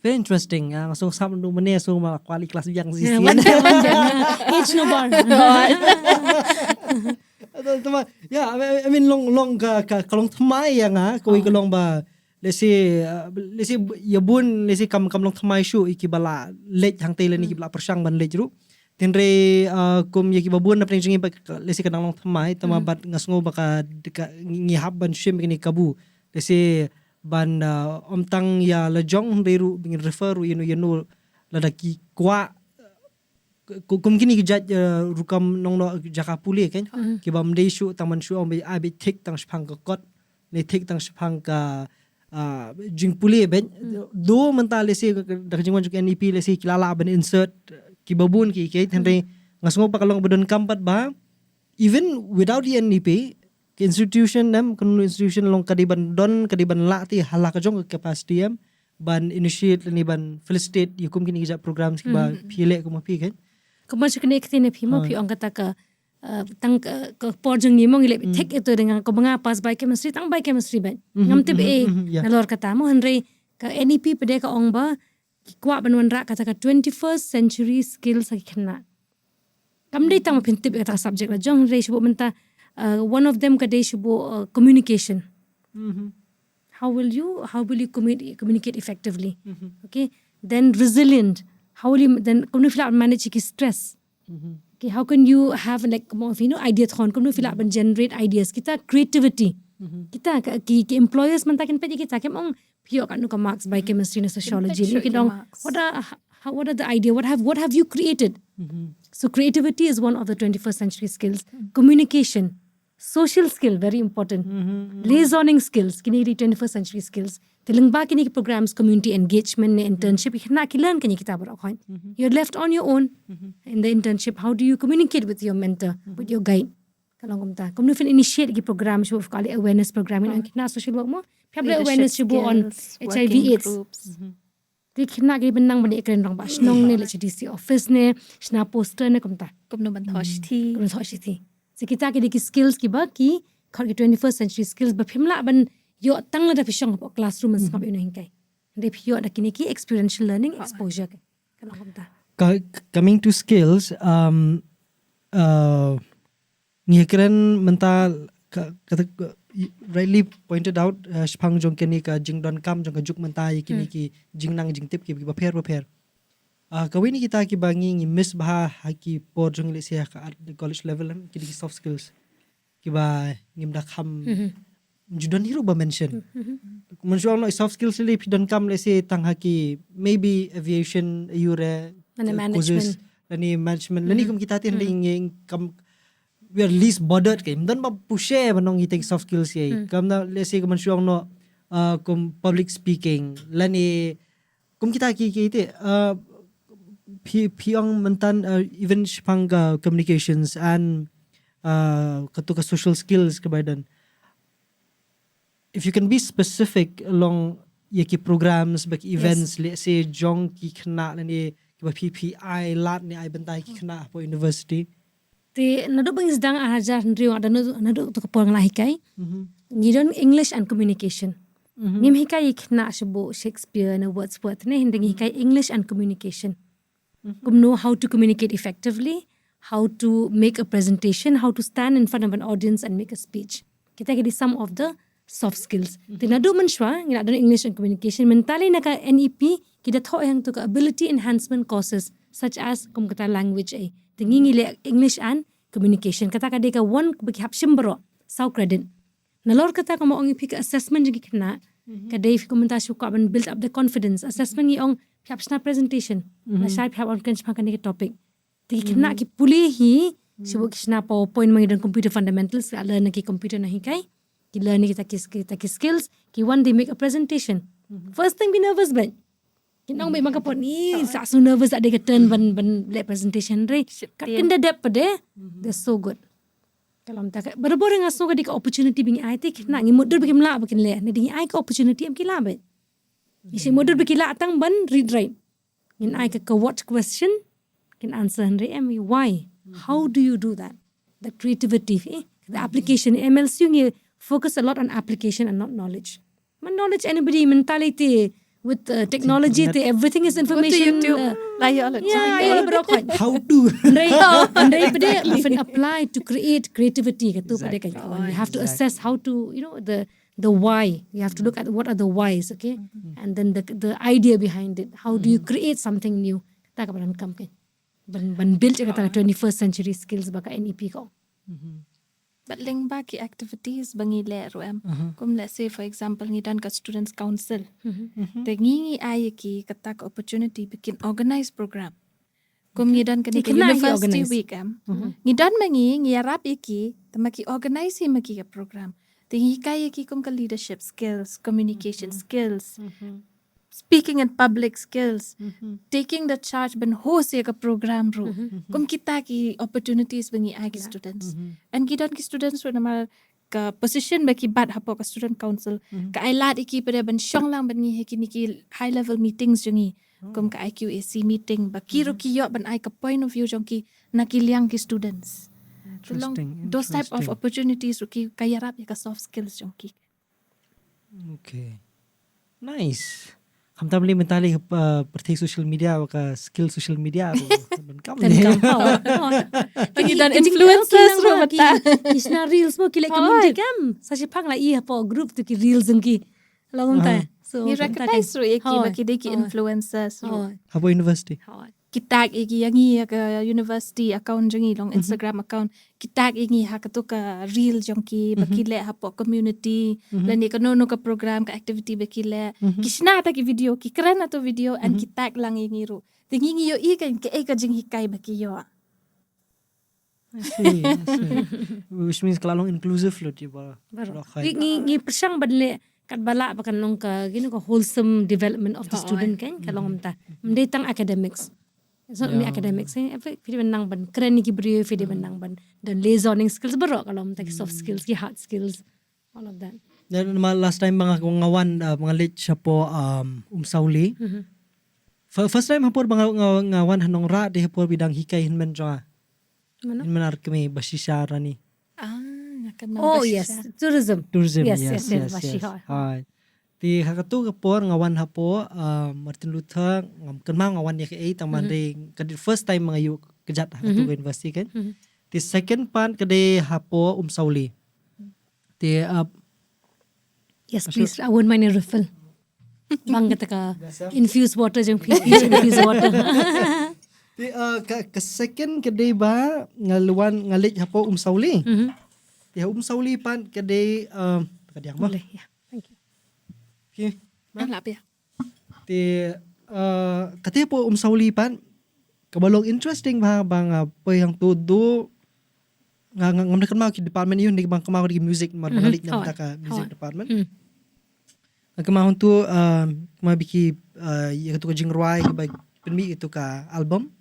A: Very interesting. So sam nu mene so ma kuali kelas yang sisian.
B: H no bar.
A: Yeah, I mean long ka kalong thamai yang ko kalong ba lesi ya bun lesi kam long thamai shu ikibala lej hang tele ni kibala persang ban lej ru. Tenre kum ya kibabun na prinjingi ba lesi kanang long thamai tama bat ngasngo baka ngihab ban shim ni kabu. Lesi ban omtang ya lejong beru bingin refer yenu ladaki kwa kum kini kijat rukam nong no jaka puli kan kibam de shu taman shu om abi tik tang shpang ka kot ne tik tang shpang ka jing puli ben do mentale se dak jingwan juk NEP le se kilala ban insert kibabun ki ke tenre ngasngo pakalong bedon kampat ba even without the NEP institution institution long kadiban la ti halaka jong capacity ban initiate ni ban felicitate yukum kini kijak programs ba pile ko mapi kan
B: kemudian kena iktin phimo phi ang kata ka tang ka porjeng ni mong ile tek itu dengan ko banga pas by chemistry tang by chemistry ban ngam tib nalor kata mo Hynrei ka NEP pede ka ong ba kwa banwan ra kata ka 21st century skills akina kam dei tang pintib kata subject la jong Hynrei shubo menta one of them kadai shubo communication. How will you communicate effectively? Okay, then resilient. How will you then manage stress? Okay, how can you have like idea thon generate ideas? Kita creativity. Kita ki employers mentakin pedi kita kemong pio kan ka marks by chemistry and sociology. What are the idea? What have you created? So creativity is one of the 21st century skills. Communication. Social skill, very important. Liaisoning skills, kini 21st century skills. Telengba kini programs, community engagement, internship, learn kini kita berakon. You're left on your own in the internship. How do you communicate with your mentor, with your guide? Kalau kumta, kamu nufin initiate ki program, shubo kali awareness program, kita social work mo, piabla awareness shubo on HIV/AIDS. Kina ki benang bani ekran rong ba, snong ne le DC office ne, sna poster ne kumta.
C: Kumno
B: bantoshi. So kita ki skills ki ba ki 21st century skills ba phimla ban yo tang la da phishong po classroom skap ino hingkai de phio da kini ki experiential learning exposure ke kana kamta
A: coming to skills ngikren mental rightly pointed out Shpang jong kini ka jingdon kam jong ka juk mentai kini ki jingnang jingtip ki baper kawini kita ki bangi ngi miss bah haki por jong le sia ka at the college level ki di soft skills ki ba ngim da kham judon hiro ba mention mensuang no soft skills le pidon kam le se tang haki maybe aviation yure
B: management
A: lani management lani kum kita tin ling kam we are least bothered ke dan ba pushe banong hiteng soft skills ye kam na let's say kum syong no kum public speaking lani kum kita ki te piang mentan even Shpanga communications and katuka social skills kebadan if you can be specific along yaki programs bak events let's say jong ki khna lani kiba PPI lat ni ai bentai ki khna po university
B: Te nado bang isdang ajar Hynrei ada nado to kapor nglah hikai. Ngidon English and communication. Ngim hikai ikna shabo Shakespeare na Wordsworth ne hinding hikai English and communication. Kum know how to communicate effectively, how to make a presentation, how to stand in front of an audience and make a speech. Kita kedi some of the soft skills. Te nado menshwa ngina don English and communication mentally naka NEP kita tho yang to ability enhancement courses such as kum kata language tingi le English and communication kata ka deka one bagi hapshim bro sau credit nalor kata ka mo ong ipik assessment jigi kena ka dei fi komenta shuka ban build up the confidence assessment ni ong hapshna presentation na shai hap on kan chma ka topic tigi kena ki puli hi sibo kishna PowerPoint mangi dan computer fundamentals ka learn ki computer nahi kai ki learn kita ki skills ki one day make a presentation first thing be nervous but Kinong may magapon ni sa so nervous ada ke turn ban le presentation re kat kenda dep pade they're so good kalam ta berabor nga so ka dik opportunity bingi ai tik na ngi modur bikim la bakin le ni dingi ai ka opportunity am kila be isi modur bikila atang ban read right ngin ai ka watch question can answer Hynrei why how do you do that the creativity the application MLCU ngi focus a lot on application and not knowledge man knowledge anybody mentality with technology, everything is information.
A: How to?
B: Hynrei pade often apply to create creativity. Exactly. You have to assess how to, the why. You have to look at what are the whys, okay, and then the idea behind it. How do you create something new? Ta kapan kam ke? Ban build kata 21st century skills baka NEP ko.
C: But link back ki activities bangi le roem. Kum let's say for example ngidan ka students council. Te ngingi ay ki katak opportunity bikin organize program. Kum ngidan ka university week ngidan mangi ngiyarap iki tamaki organize hi maki ka program. Te hikay ki kum ka leadership skills, communication skills. Speaking in public skills, taking the charge ben host ka program ro. Kum kita ki opportunities bangi ay ki students. And kita ki students ro namal ka position baki bad hapo ka student council. Ka ay lad iki pada ben syong lang ben ni ki high level meetings jongi. Kum ka IQAC meeting baki ro ki yo ben ay ka point of view jongi nakiliang ki students. Those type of opportunities ro ki kayarap ka soft skills jongi.
A: Okay. Nice. Ham tam li mentali perti social media ka skill social media ben kam ni.
B: Pengidan influencers ro mata. Kisna reels mo kilek community kam. Sa sipang la iya po group tu ki reels ngki. Lawon ta. So
C: ni recognize ro ki baki ki influencers ro.
A: Hapo university.
C: Kita igi yangi ka university account jongi long Instagram account kita igi ha ka to ka reel jongki bakile hapo community lani ka no ka program ka activity bakile kisna ta ki video ki kran ato video and kita lang igi ro tingi yo i ka jing hikai bakiyo
A: I see. Which means kalau inclusive lo di ba.
B: Ngi persang badle kat bala bakan long ka ka wholesome development of the student kan kalong ta mendetang academics. It's not only academics. Fidi benang ban keren ki brio, fidi benang ban dan liaising skills berok kalau mta soft skills, ki hard skills, all of that.
A: Dan last time mga ngawan mga late siya po Sauli. First time hapor mga ngawan hanong ra de hapor bidang hikay hinmen jo. Hinmenar kami basisara ni.
B: Oh yes, tourism. Yes.
A: Hi. Di hakatu kapor ngawan hapo Martin Luther ngam kenma ngawan ya ke taman de kadi first time mga yu kejat hakatu university kan. Di second part kade hapo Sauli. Di
B: Yes, please. I won't mind a refill. Bang kata ka infused water jeng infused water.
A: Ke second kedai ba ngaluan ngalit hapo sauli. Ti sauli pan kedai kadiang ba.
B: Boleh, ya. Thank you.
A: Okay.
C: Lap ya.
A: Ti kati po sauli pan kabalong interesting ba bang apa yang tudo ngam mau ki department yun bang kemau di music malik na ka music department. Kemau tu kemau biki ya tu Hynrei ba penmi itu ka album.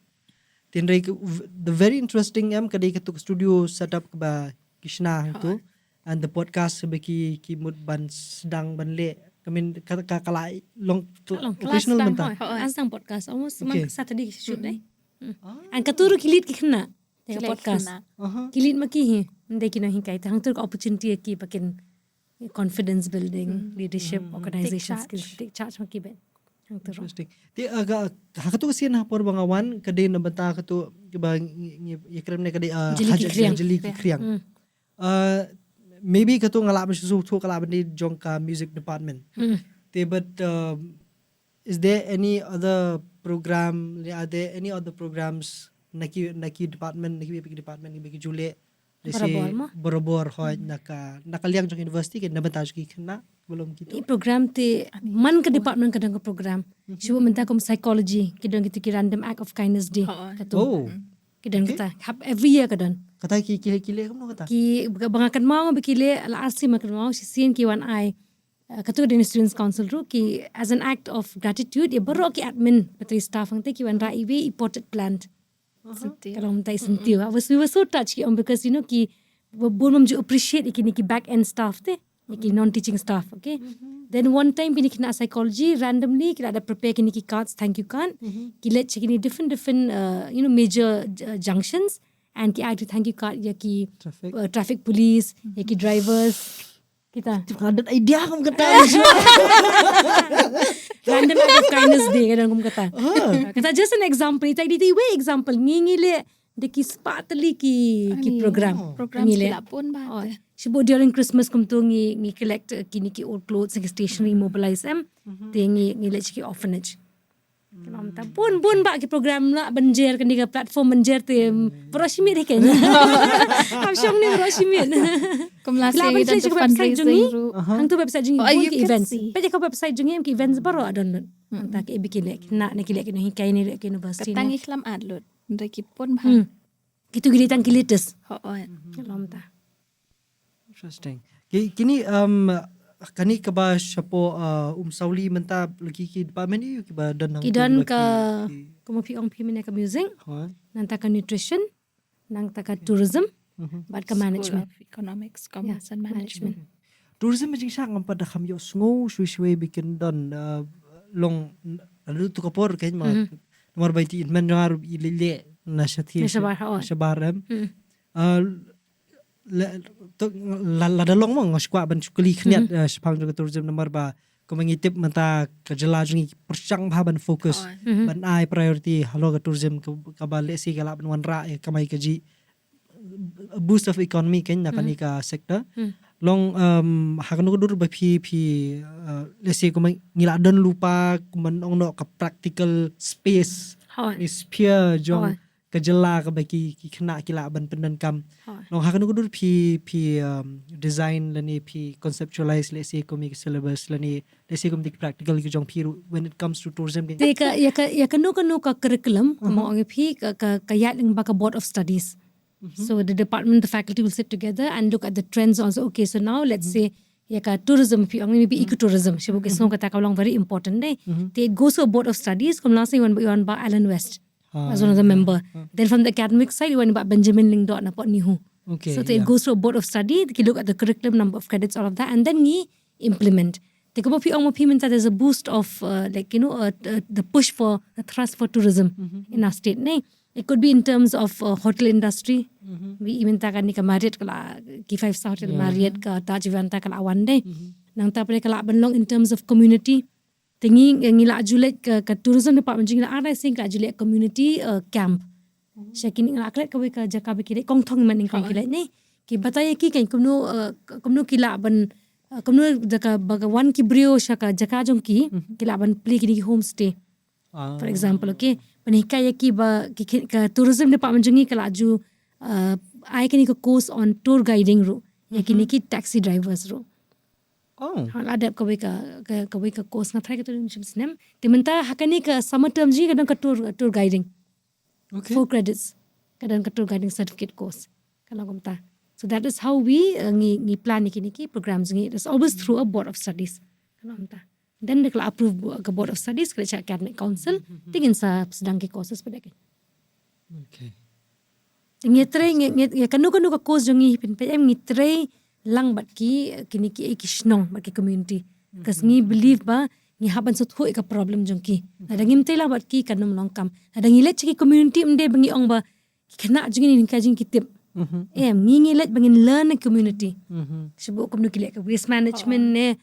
A: Hynrei the very interesting kadai tu studio setup ba Kishna tu and the podcast biki ki mood ban sedang ban le kami ka kalai long occasional menta.
B: Asang podcast almost Saturday shoot deh. And katuru kilit ki kena. Tengok podcast. Kilit maki hi. Ndai kina hinkai. Hang tu opportunity ki pakin confidence building, leadership, organization skills. Take charge maki ben. Hang tu.
A: Interesting. Ti aga hakatu kasian hapor bangawan kadai na benta katu bang yekrem ne kadai jeli ki kriang. Maybe katu ngalap su tu kalap ni jongka music department. Ti but is there any other program? Are there any other programs? Naki department naki bagi jule desi borobor hoy nakaliang jong university ke nabanta ki kena belum gitu.
B: Program ti man ke department kadang ke program. Cuba minta kom psychology kadang gitu ki random act of kindness day katu.
A: Oh.
B: Kadang kita every year kadang.
A: Kata ki kile kamu kata.
B: Ki bangakan mau bikile ala arsi makan mau sisian ki wan ai katu di students council ru ki as an act of gratitude ya baru ki admin petri staff ang te ki wan ra iwe imported plant. Kalau mentai sentiu, we were so touched because ki boleh maju appreciate ki back end staff te, ki non teaching staff, okay. Then one time kini kena psychology randomly kita ada prepare kini cards, thank you card, ki let kini different major junctions and ki add thank you card ya ki traffic police, ya ki drivers. Kita
A: ada idea kamu kata.
B: Random act of kindness day kadang kamu kata. Kata just an example. Ita di way example ngile de ki spatli ki program.
C: Program sila pun ba.
B: Sibo during Christmas kum tu ngi collect kini ki old clothes ngi stationery mobilize te ngi let ki orphanage. Kenam ta pun ba ki program la banjer kan diga platform banjer te prosimit kan. Hamsyong ni prosimit.
C: Kumlasi kita tu fundraising ru.
B: Hang tu website jungi ki events. Pwede ka website jungi ki events baru download. Anta ki bikile nak kilek ni hikai ni ki university.
C: Katang Islam adlot. Ndai ki pun ba.
B: Kitu gilitan kilites.
C: Kenam ta.
A: Interesting. Kini kani kaba siapo sauli menta lagi ki department ni ki ba dan
B: kidan ka kuma pi ong pi mena ka music nanta ka nutrition nanta ka tourism bat ka management
C: economics commerce and management
A: tourism jing sang pada kham yo sngo shui bikin dan long lalu tu kapor kain ma nomor baiti man ngar ilile na shathi shabaram la dalong mong skwa ban chukli khniat spang jong tourism number ba ko mangitip menta kajala jong persang ban focus ban ai priority halo ka tourism ka ba le si kala ban wanra kamai kaji boost of economy ken na kanika sector long hakano dur ba phi le si ko ngila don lupa man ongno ka practical space is pure jong kajala ka baki ki khna kila ban pendan kam long hakano dur phi design lani phi conceptualize le se ko mi syllabus lani le se ko dik practical ki jong phi when it comes to tourism
B: te ka ya kanu ka curriculum mo ang phi ka yat ng baka board of studies. So the department, the faculty will sit together and look at the trends also. Okay, so now let's say yaka tourism, maybe ecotourism. She will kata long very important day. It goes to a board of studies. Come last year you went by Alan West as one of the member. Then from the academic side you went by Benjamin Lingdon napot nihu.
A: Okay.
B: So it goes to a board of study. They look at the curriculum, number of credits, all of that, and then we implement. There's a boost of the push for the thrust for tourism in our state. It could be in terms of hotel industry. We even takan ni ka Marriott kala ki 5-star hotel Marriott ka Taj Vivanta kala one day. Nang tapre kala banlong in terms of community. Tingi ngila ajulet ka tourism department ngila ara sing ka ajulet community camp. Syakini ngila aklet ka ka jaka bikire kong thong man ing kong kila ni. Ki bataya ki kan kumno kila ban Kemudian jaka bagawan ki brio shaka jaka jongki kila ban pli ki homestay. For example, okay, panika yaki ba ki tourism department jongi kala aju ai kini ko course on tour guiding ro. Yaki ni ki taxi drivers ro. Ada kawai ka course na try ka tu nem. Dimenta hakani ka summer term ji kadang ka tour guiding.
A: Okay.
B: 4 credits kadang ka tour guiding certificate course. Kalau komta. So that is how we ngi plan niki programs ngi. It's always through a board of studies. Kalau komta. Then they will approve ke board of studies ke academic council tingin sa sedang ke courses pada kan.
A: Okay.
B: Ngi try ngi kanu ka course jongi pin PM ngi try lang bat ki kini ki Shillong bat ki community. Kas ngi believe ba ngi haban sa thu ka problem jongki. Ada ngim tay lang bat ki kanum longkam. Ada ngi let ki community mde bangi ong ba kena jongi ni ka jing kitip. Ngi let bangin learn a community. Sibo komno ki let ka waste management ne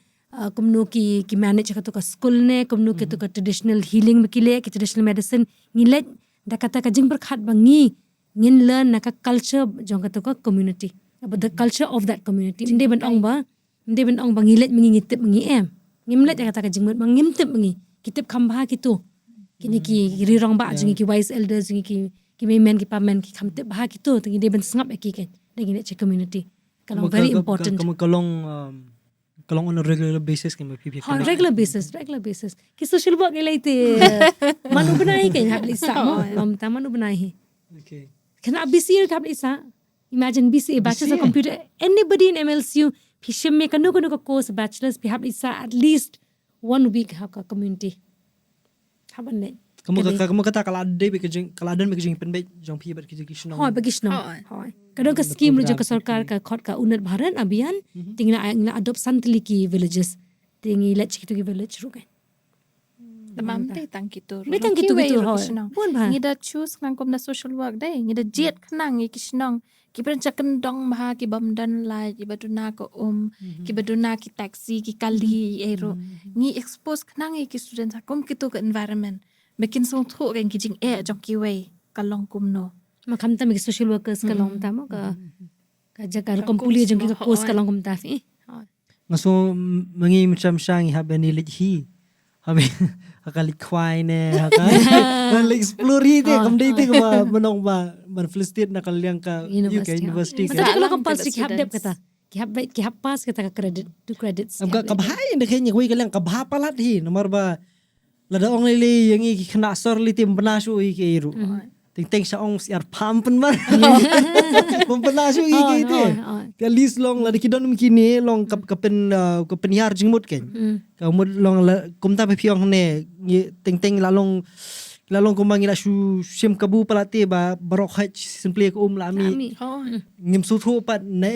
B: kumno ki manage ka to ka school ne kumno ki to ka traditional healing makile ki traditional medicine ngilet da kata ka jing berkhat bangi ngin learn na ka culture jong ka to ka community about the culture of that community inde ban ong ba ngilet mangi ngitip mangi ngimlet da kata ka jing bang ngimtip mangi kitip khamba ki to kini ki rirong ba jing ki wise elders jing ki men ki pamen ki khamtip ba ki to inde ban sngap ki ken da ngilet che community kalau very important
A: Kalau on a regular basis kan people
B: on regular basis ki social work ilate manu benai kan habli sa mo mamta manu benai
A: Okay.
B: Kena BCA ka habli sa imagine BCA bachelor's of computer anybody in MLCU pishim me kanu ka course bachelor's pi habli sa at least 1 week ha ka community haban ne
A: kamu kata kalau ada bekerja penbet jong pi ber kerja Shillong.
B: Bagi Shillong. Kadang ka scheme ru ka sarkar ka khot ka unat bharan abhiyan tingna adopt santli ki villages tingi lech ki village ru kan.
C: Tamam te tang kitu.
B: Betang kitu
C: Pun ba. Ngida choose nang kom na social work dai ngida jet khnang ki Shillong. Ki pen chakan dong maha ki bamdan lai ki baduna ko ki baduna ki taxi ki kali ero. Ngi expose khnang ki student kom kitu ka environment. Makin song thu kan kijing jong ki way kalong kumno
B: makam ta mi social workers kalong ta mo ka jaga kompuli jong ki course kalong kum ta fi
A: ngaso mangi macam sang haben ni hi habe akalit kwai ne hakan explore hi te kam dei te ba manong ba man flisted na kalyang ka university
B: ka kalau compulsory ki habdep kata ki hab pass kata ka credit 2 credits
A: ka bhai ne khenya koi kalyang ka bha palat hi nomor ba lada ong lele yang iki kena sor li tim penasu iki iru. Ting sa ong siar pampen mar. Penasu iki ite. At least long lada kidon mkini long kapen yar jingmut ken. Kamud long kumta pe piong ne ting lalong kumangi la su sim kabu palate ba barok haj simply ko lami. Ngim suthu pat na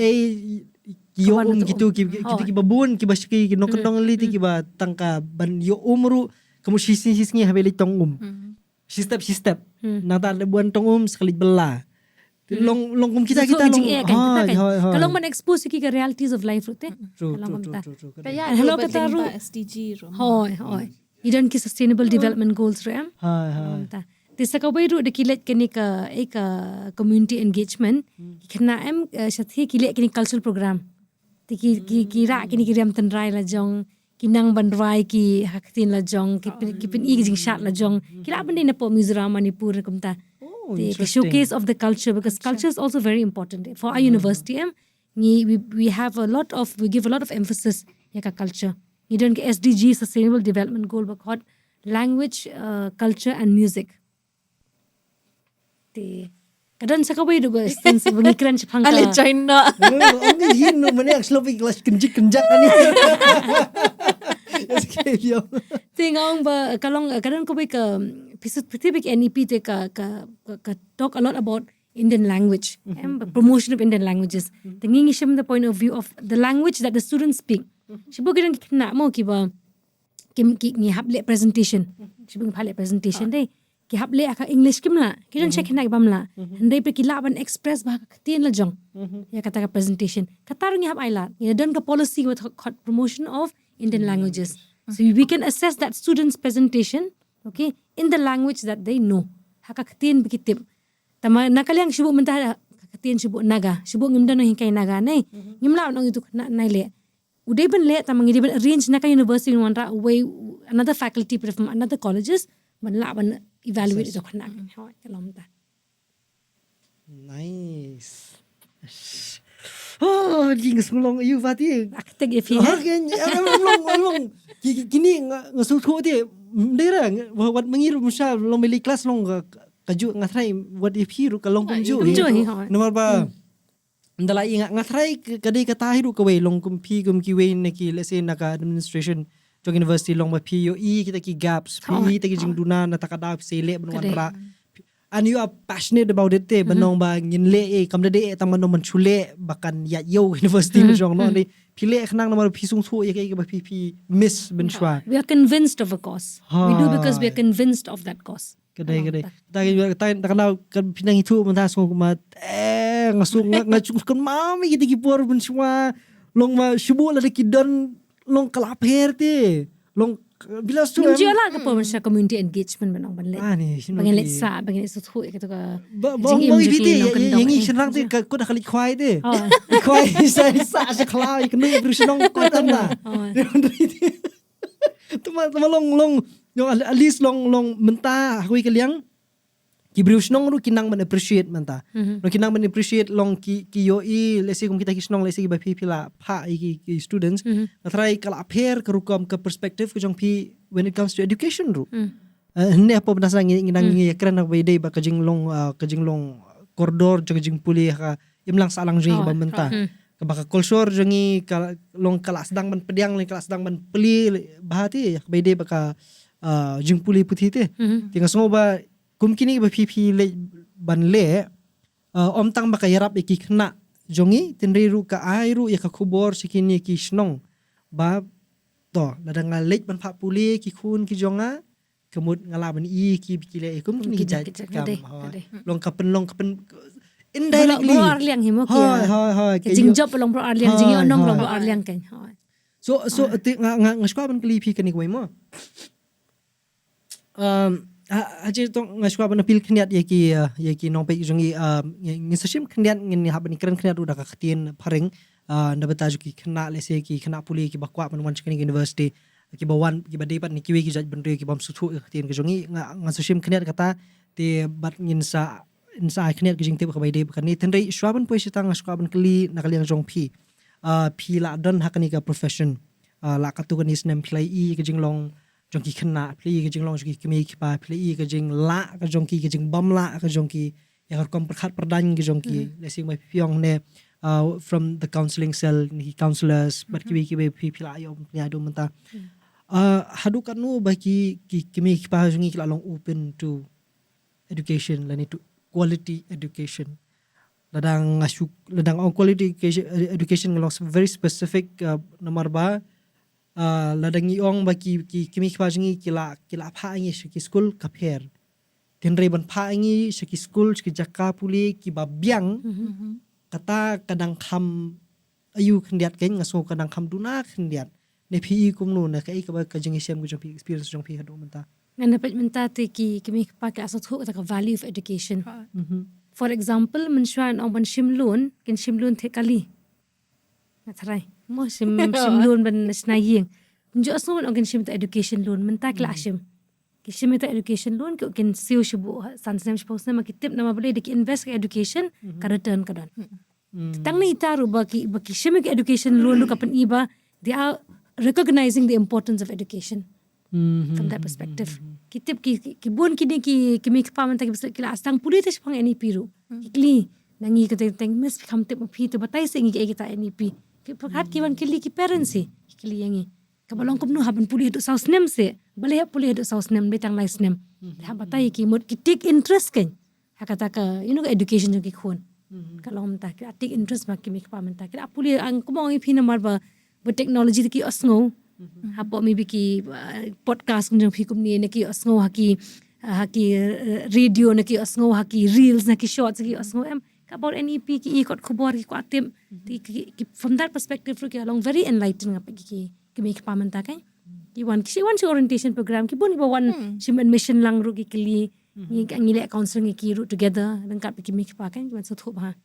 A: yo gitu ki babun ki baski ki nokdong li ti ki ba tangka ban yo umru kamu sisi habeli tong Sistep nata buan tong sekali belah long kum kita long
B: kalau man expose ki ke realities of life rute
A: kalau
B: hello kata ru
C: SDG ro
B: hoy idan ki sustainable development goals re ta tisa ka bai ru de kilet kini ka ek community engagement kena sathi kilet kini cultural program ki ra kini kiram tan rai la jong kinang bandrai ki haktin la jong ki pin i Jingstad la jong kila bande na po Mizoram Manipur kumta the showcase of the culture because culture is also very important for our university we give a lot of emphasis ya ka culture ni don ke SDG sustainable development goal ba language culture and music te kadang sakaway do guys tin sa bangikran sa pangka
C: ale China
A: ongi hin no mane sloppy class kenjak ani
B: Tingong ba kadang ko ba ka specific NEP te ka talk a lot about Indian language promotion of Indian languages tingingi siya the point of view of the language that the students speak sibo kadang kina mo ki ba ki hable presentation sibo hable presentation dai ki hable aka English kimla kidan check na bamla ndai pe kilaban express ba ka tin la jong ya kata ka presentation katarong hab aila ya don ka policy with promotion of Indian languages so we can assess that students presentation okay in the language that they know haka tin bikitip tama nakalyang sibo mentah katin sibo naga sibo ngimdan no hingkay naga nay ngimla no itu na naile Uday ban le tamang dia ban arrange na ka university one ra way another faculty from another colleges ban la ban evaluate jo khana ha kalom ta.
A: Nice. Oh, Jingstad you fati.
B: Akte ge fi.
A: Long kini ngasu thu dia dera wat mengir musha long beli kelas long kaju ngatrai wat ipiru kalong kumju. Nomor ba ndalai ngatrai kadai kata hiru kawai long kumpi kumkiwe neki let's say naka administration jong university long ba POE kita ki gaps PE ta ki jingduna na takada sele banwan ra. And you are passionate about it banong ba nginle kamda de tamanong manchule bakan ya yo university jong no ni pile khnang namar phisung thu ye ke ba pp miss benchwa.
B: We are convinced of a cause. We do because we are convinced of that cause.
A: Kadai ta takana kan pinang itu manta so ma ngasung ngachung kan mami kita ki por benchwa long ma shubu la ki don long kalapher te long bila su
B: Jala ka po sa community engagement banong banle. Bangle sa bangle so thu ke to ka.
A: Bong ibiti yang ishrang te ko da khali khwai te. Khwai sa sa khlai kan ni brusinong ko tan na. Tuma long at least long menta hui kaliang ki brusinong ru kinang man appreciate menta. No kinang man appreciate long ki yoi let's say kum kita kisnong let's say ba pila pha ki students try kala apher kerukom ke perspective ke jong pi when it comes to education ru. Ne apa benasa nginang ngi kran ba dei ba kajing long koridor kajing puli ka imlang salang jing ba menta. Ka baka culture jongi long kelas dang man pediang le kelas dang man peli bahati ba dei baka jing puli puthi te. Tinga semua ba kumkini ba pipi le ban le om tang ba kayarap iki khna jongi tinriru ka airu ya ka khubor sikini ki snong ba to ladang lek ban pha puli ki khun ki jonga kemud ngala ban i ki bikile kumkini ki kam long kapen indirectly
B: pro arliang himo ki
A: ha
B: jingjob long pro arliang jingi onong long pro arliang kan
A: so ngashwa ban kli pi kani kwai mo aje to ngashwa ban pil khniat ye ki nong pe jongi ngisashim khniat ngin ha ban kran khniat uda ka khatin pharing na bata ju ki khna le se ki khna puli ki bakwa ban wan chikani university ki bawan ki badai pat ni kiwi ki jaj ban re ki bam suthu khatin ki jongi ngasashim khniat kata te bat ngin sa insa khniat ki jing te ba bai de kan ni Hynrei shwaban poisi tang shwaban kli nakaliang jong pi la don hakani ka profession la ka tu kan is nem play ki jing long jong ki khna pli ki jing long ki kemi ki pa pli ki jing la ka jong ki jing bam la ka jong ki ya kom prakhat pradan ki jong ki lesing mai pyong ne from the counseling cell ni counselors but ki be pla yo ya do menta hadu kan nu ba ki kemi ki pa jong ki la long open to education la ni to quality education ladang on quality education ngelong very specific nomor ba ladang iong ba ki kimi khajingi kila pha ngi ki school kapher Hynrei ban pha ngi ki school ki jakka puli ki babyang kata kadang kham ayu khndiat ken ngaso kadang kham duna khndiat ne phi kumnu na kai ka ba ka jingi sem gu jong experience jong phi hadu menta
B: ngana pet menta te ki kimi pa ka asat ho ka value of education. For example menshwan ong ban shimlun the kali natrai mo shimlun ban snaying njo aso ong kin shim ta education loan menta clashim ki shim ta education loan ko kin siu shibu sansem shpos na makitip na mabule de ki invest ka education ka return ka don tang ni taru ba ki shim ka education loan lu kapan iba they are recognizing the importance of education. From that perspective kitip ki bon kini ki mi paman ta ki kila astang puli te pang NEP ru kli nangi ka teng mes kham te phi to batai se ngi kita NEP ki pakhat ki wan kili ki parents se kili yangi ka balong kum nu haban puli do saus nem se bale puli do saus nem betang nice nem ha batai ki mot ki take interest ken hakata ka education ki khon kalom ta ki take interest ma ki mi paman ta ki puli ang kumong phi namar ba technology ki asngo hapo maybe ki podcast ng phikum ni ne ki asngo haki radio ne ki asngo haki reels ne ki shorts ki asngo em about NEP ki kot khobor ki kwatim from that perspective ki along very enlightening ki make pamanta kai ki one orientation program ki boni ba one shim admission lang ru ki kli ni ngile counseling ki ru together dan ka ki make pa kai ki so thob ha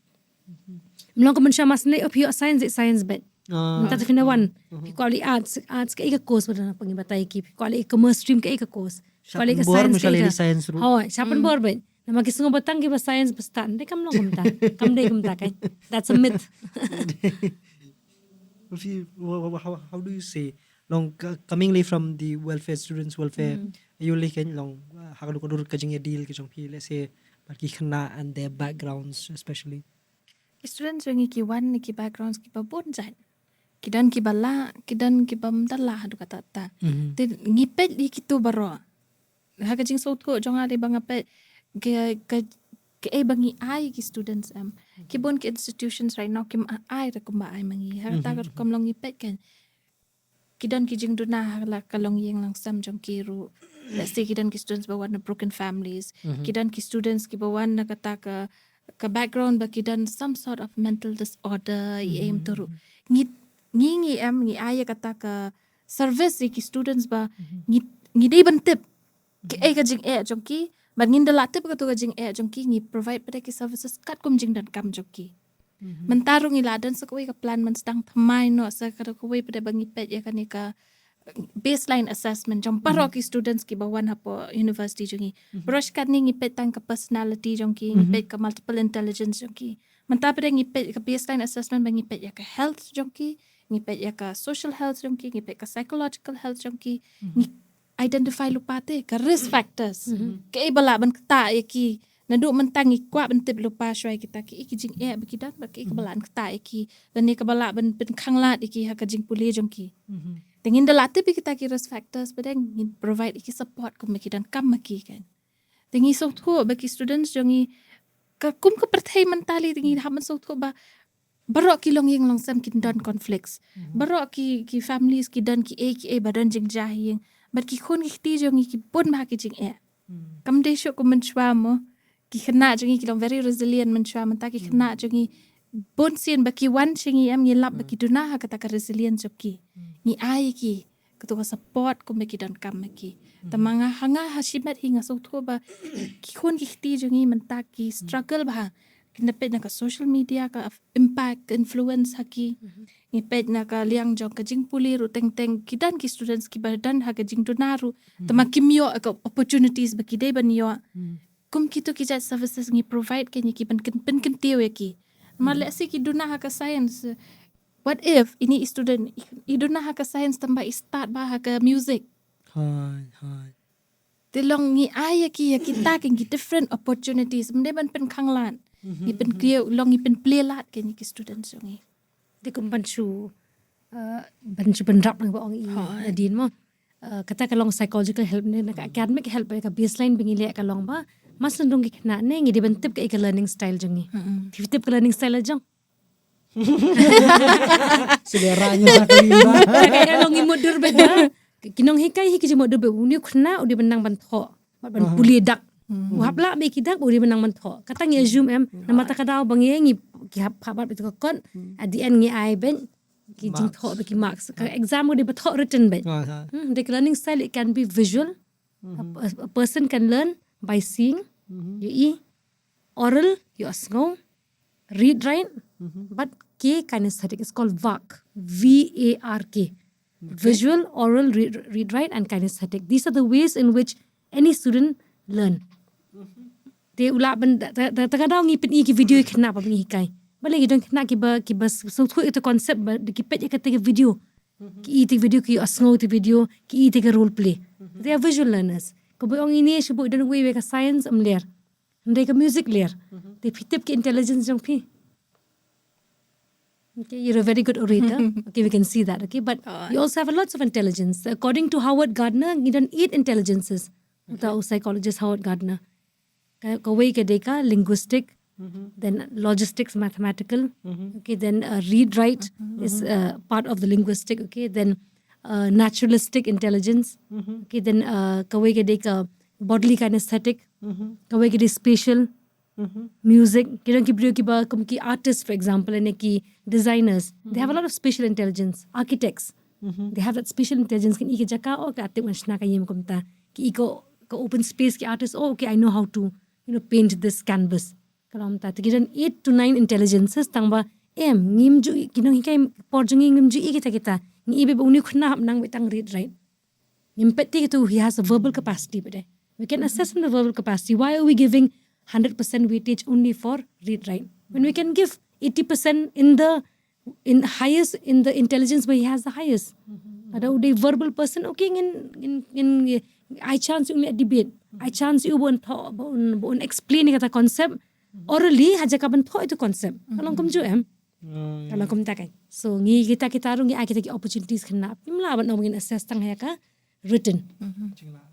B: mlong ko man sha mas ne of your science bet Tata fina one. Quality arts ka ika course pada pangi batai ki. Quality commerce stream ka ika course. Quality science ka ika.
A: Science ru.
B: Hoi, siapan bor ben. Nama ki sungo batang ki ba science bestan. Dek kam long kumta. Kam dek kumta kai. That's a myth.
A: How do you say long comingly from the welfare students welfare you like long hakalu kodur kajing deal ki jong pi let's say barki khana and their backgrounds especially
C: Students yang ki wan ki backgrounds ki ba bon jan. Kidan ki bala, kidan ki bam dalla du kata ta. Te ngipet di kitu baro. Ha ka jing saut ko jong ari bang apet ke bangi ai ki students ki bon ki institutions right now kim ai ra kumba ai mangi ha ta ka kom long ngipet kan. Kidan ki jing duna ha la kalong yeng lang sam jong ki ru. Let's say kidan ki students ba wan broken families. Kidan ki students ki ba wan na kata ka background ba kidan some sort of mental disorder aim turu ngi aya kata ka service ki students ba ngi dei bantip ki ka jing jong ki ba ngin da latip ka tu ka jing jong ki ngi provide pada ki services kat kum jing dan kam jong ki mentarung ngi ladan sa ka plan man stang thamai no sa ka ko pada bangi pet ya kan ka baseline assessment jong paro ki students ki bawan hapo university jongi brush kat ni ngipet tang ka personality jong ki ngipet ka multiple intelligence jong ki mentapre ngipet ka baseline assessment bang ngipet ya ka health jong ki ngipet ya ka social health jong ki ngipet ka psychological health jong ki identify lupate ka risk factors ke bala ban ta ya ki nadu mentang ikwa bentip lupa shwai kita ki jing bekidan ba ki balan ta ki dan ni ka bala ben khanglat ki ha ka jing puli jong ki Dengan dalati pi kita ki risk factors bedeng ngin provide iki support kum ki dan kam ki kan. Dengi so tho ba ki students jongi ka kum ka perthai mentali dengi haman so tho ba barok ki long yeng long sam kin dan conflicts. Barok ki families ki dan ki a badan jing jahing but ki khon ki ti jongi ki pon ma ki jing Kam de sho kum menchwa mo ki khna jongi ki long very resilient menchwa menta ki khna jongi bon sien baki wan chingi ngi lap baki duna ha kata ka resilience ki ni ai ki ketu ka support ko meki dan kam meki tamanga hanga hasimet hinga so thoba ki khon ki khti jongi menta ki struggle ba kina pet na ka social media ka impact influence haki ni pet na ka liang jong ka jing puli ru teng kidan ki students ki badan ha ka jing duna ru tamaki mio ka opportunities baki de ban yo kum kitu ki jat services ngi provide ke ni ki pen tiyo ki Malak si kiduna haka science. What if ini student iduna haka science tambah start bah haka music.
A: Hai.
C: Tilong ngi aya ki ya kita ki different opportunities. Mende ban pen khanglan. Ni pen kriyo long ni pen play lat ke ni ki students ngi.
B: Di kumpansu bansu benrap nang baong Nadeen mo. Kata kalong psychological help ni nak academic help ka baseline bingile kalong ba. Mas nandung ki kena ne ngi dibentip ka learning style jongi. Tip ka learning style jong.
A: Seleranya sakli ba.
B: Kaya long imodur beda. Kinong hikai hiki modur be uni kena udi benang bantho. Ban puli dak. Wapla be kidak udi benang bantho. Kata ngi assume nama ta kadao bangi ngi ki habat betu kon at the end ngi ai ben ki jing tho be ki marks. Ka exam udi betho written ben. The learning style it can be visual. A person can learn by seeing, you oral, you asngong, read, write, but K kinesthetic is called VARK, V-A-R-K. Visual, oral, read, write, and kinesthetic. These are the ways in which any student learn. They ulap terkadang ngipin ki video kena apa bengi hikai. Balik kita kena ki bas so itu konsep ki pet kata video. Ki video ki asngong video ki role play. They are visual learners. Kau ini sebut dan way ka science amler, mereka music ler. They pitip ke intelligence jong pi. Okay, you're a very good orator. Okay, we can see that. Okay, but you also have lots of intelligence. According to Howard Gardner, you don't 8 intelligences. The psychologist Howard Gardner. Kau way ke deka linguistic, then logistics, mathematical. Okay, then read write is part of the linguistic. Okay, then naturalistic intelligence. Okay, then kawai ke deka bodily kinesthetic. Kawai ke de spatial music. Kira ki artists, for example, and ki designers. They have a lot of spatial intelligence. Architects, they have that spatial intelligence. Kan ike jaka ka ate wanshna ka yem kumta. Ki iko ka open space ki artist. Okay, I know how to paint this canvas. Kalam ta. Kira 8 to 9 intelligences tangba ngim ju kinong hikai porjungi ngim ju kita ngi ibe uni khna nang betang read right ngim petti tu he has a verbal capacity bede we can assess in the verbal capacity. Why are we giving 100% weightage only for read write when we can give 80% in the intelligence where he has the highest. Ada udah verbal person okay in I chance you debate I chance you bon explain kata konsep orally haja kaban tho itu konsep kalau kum ju kalau kum takai so ngi kita rungi kita ki opportunities khna pimla ban ngin assess tang ya ka written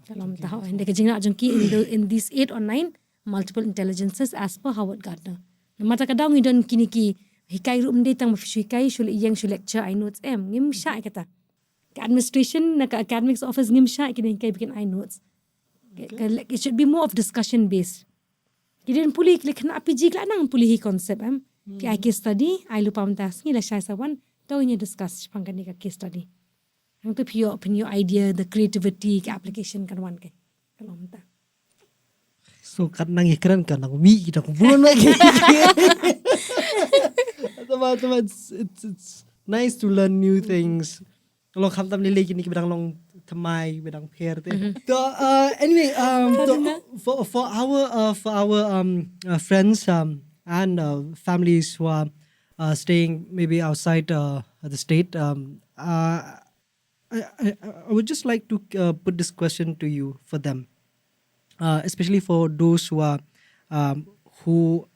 B: kalau tahu ende ke jingna jungki in these 8 or 9 multiple intelligences as per Howard Gardner mata kadang ngi don kini ki hikai rum de tang hikai shul yang shul lecture I notes ngim sha kata administration na academics office ngim sha kini hikai bikin I notes it should be more of discussion based kidin puli kena apiji kla nang puli hi concept ki I case study I lupa mentas ngi la sha sawan tau ni discuss pangkan ka case study hang tu pure idea the creativity ki application kan wan kai kalau menta
A: so kan nang ikran kan nang mi kita kumpulun lagi teman-teman it's nice to learn new things kalau kham tam lele kini bedang long thamai bedang pher te so anyway for our friends and families who are staying maybe outside the state I would just like to put this question to you for them especially for those who are who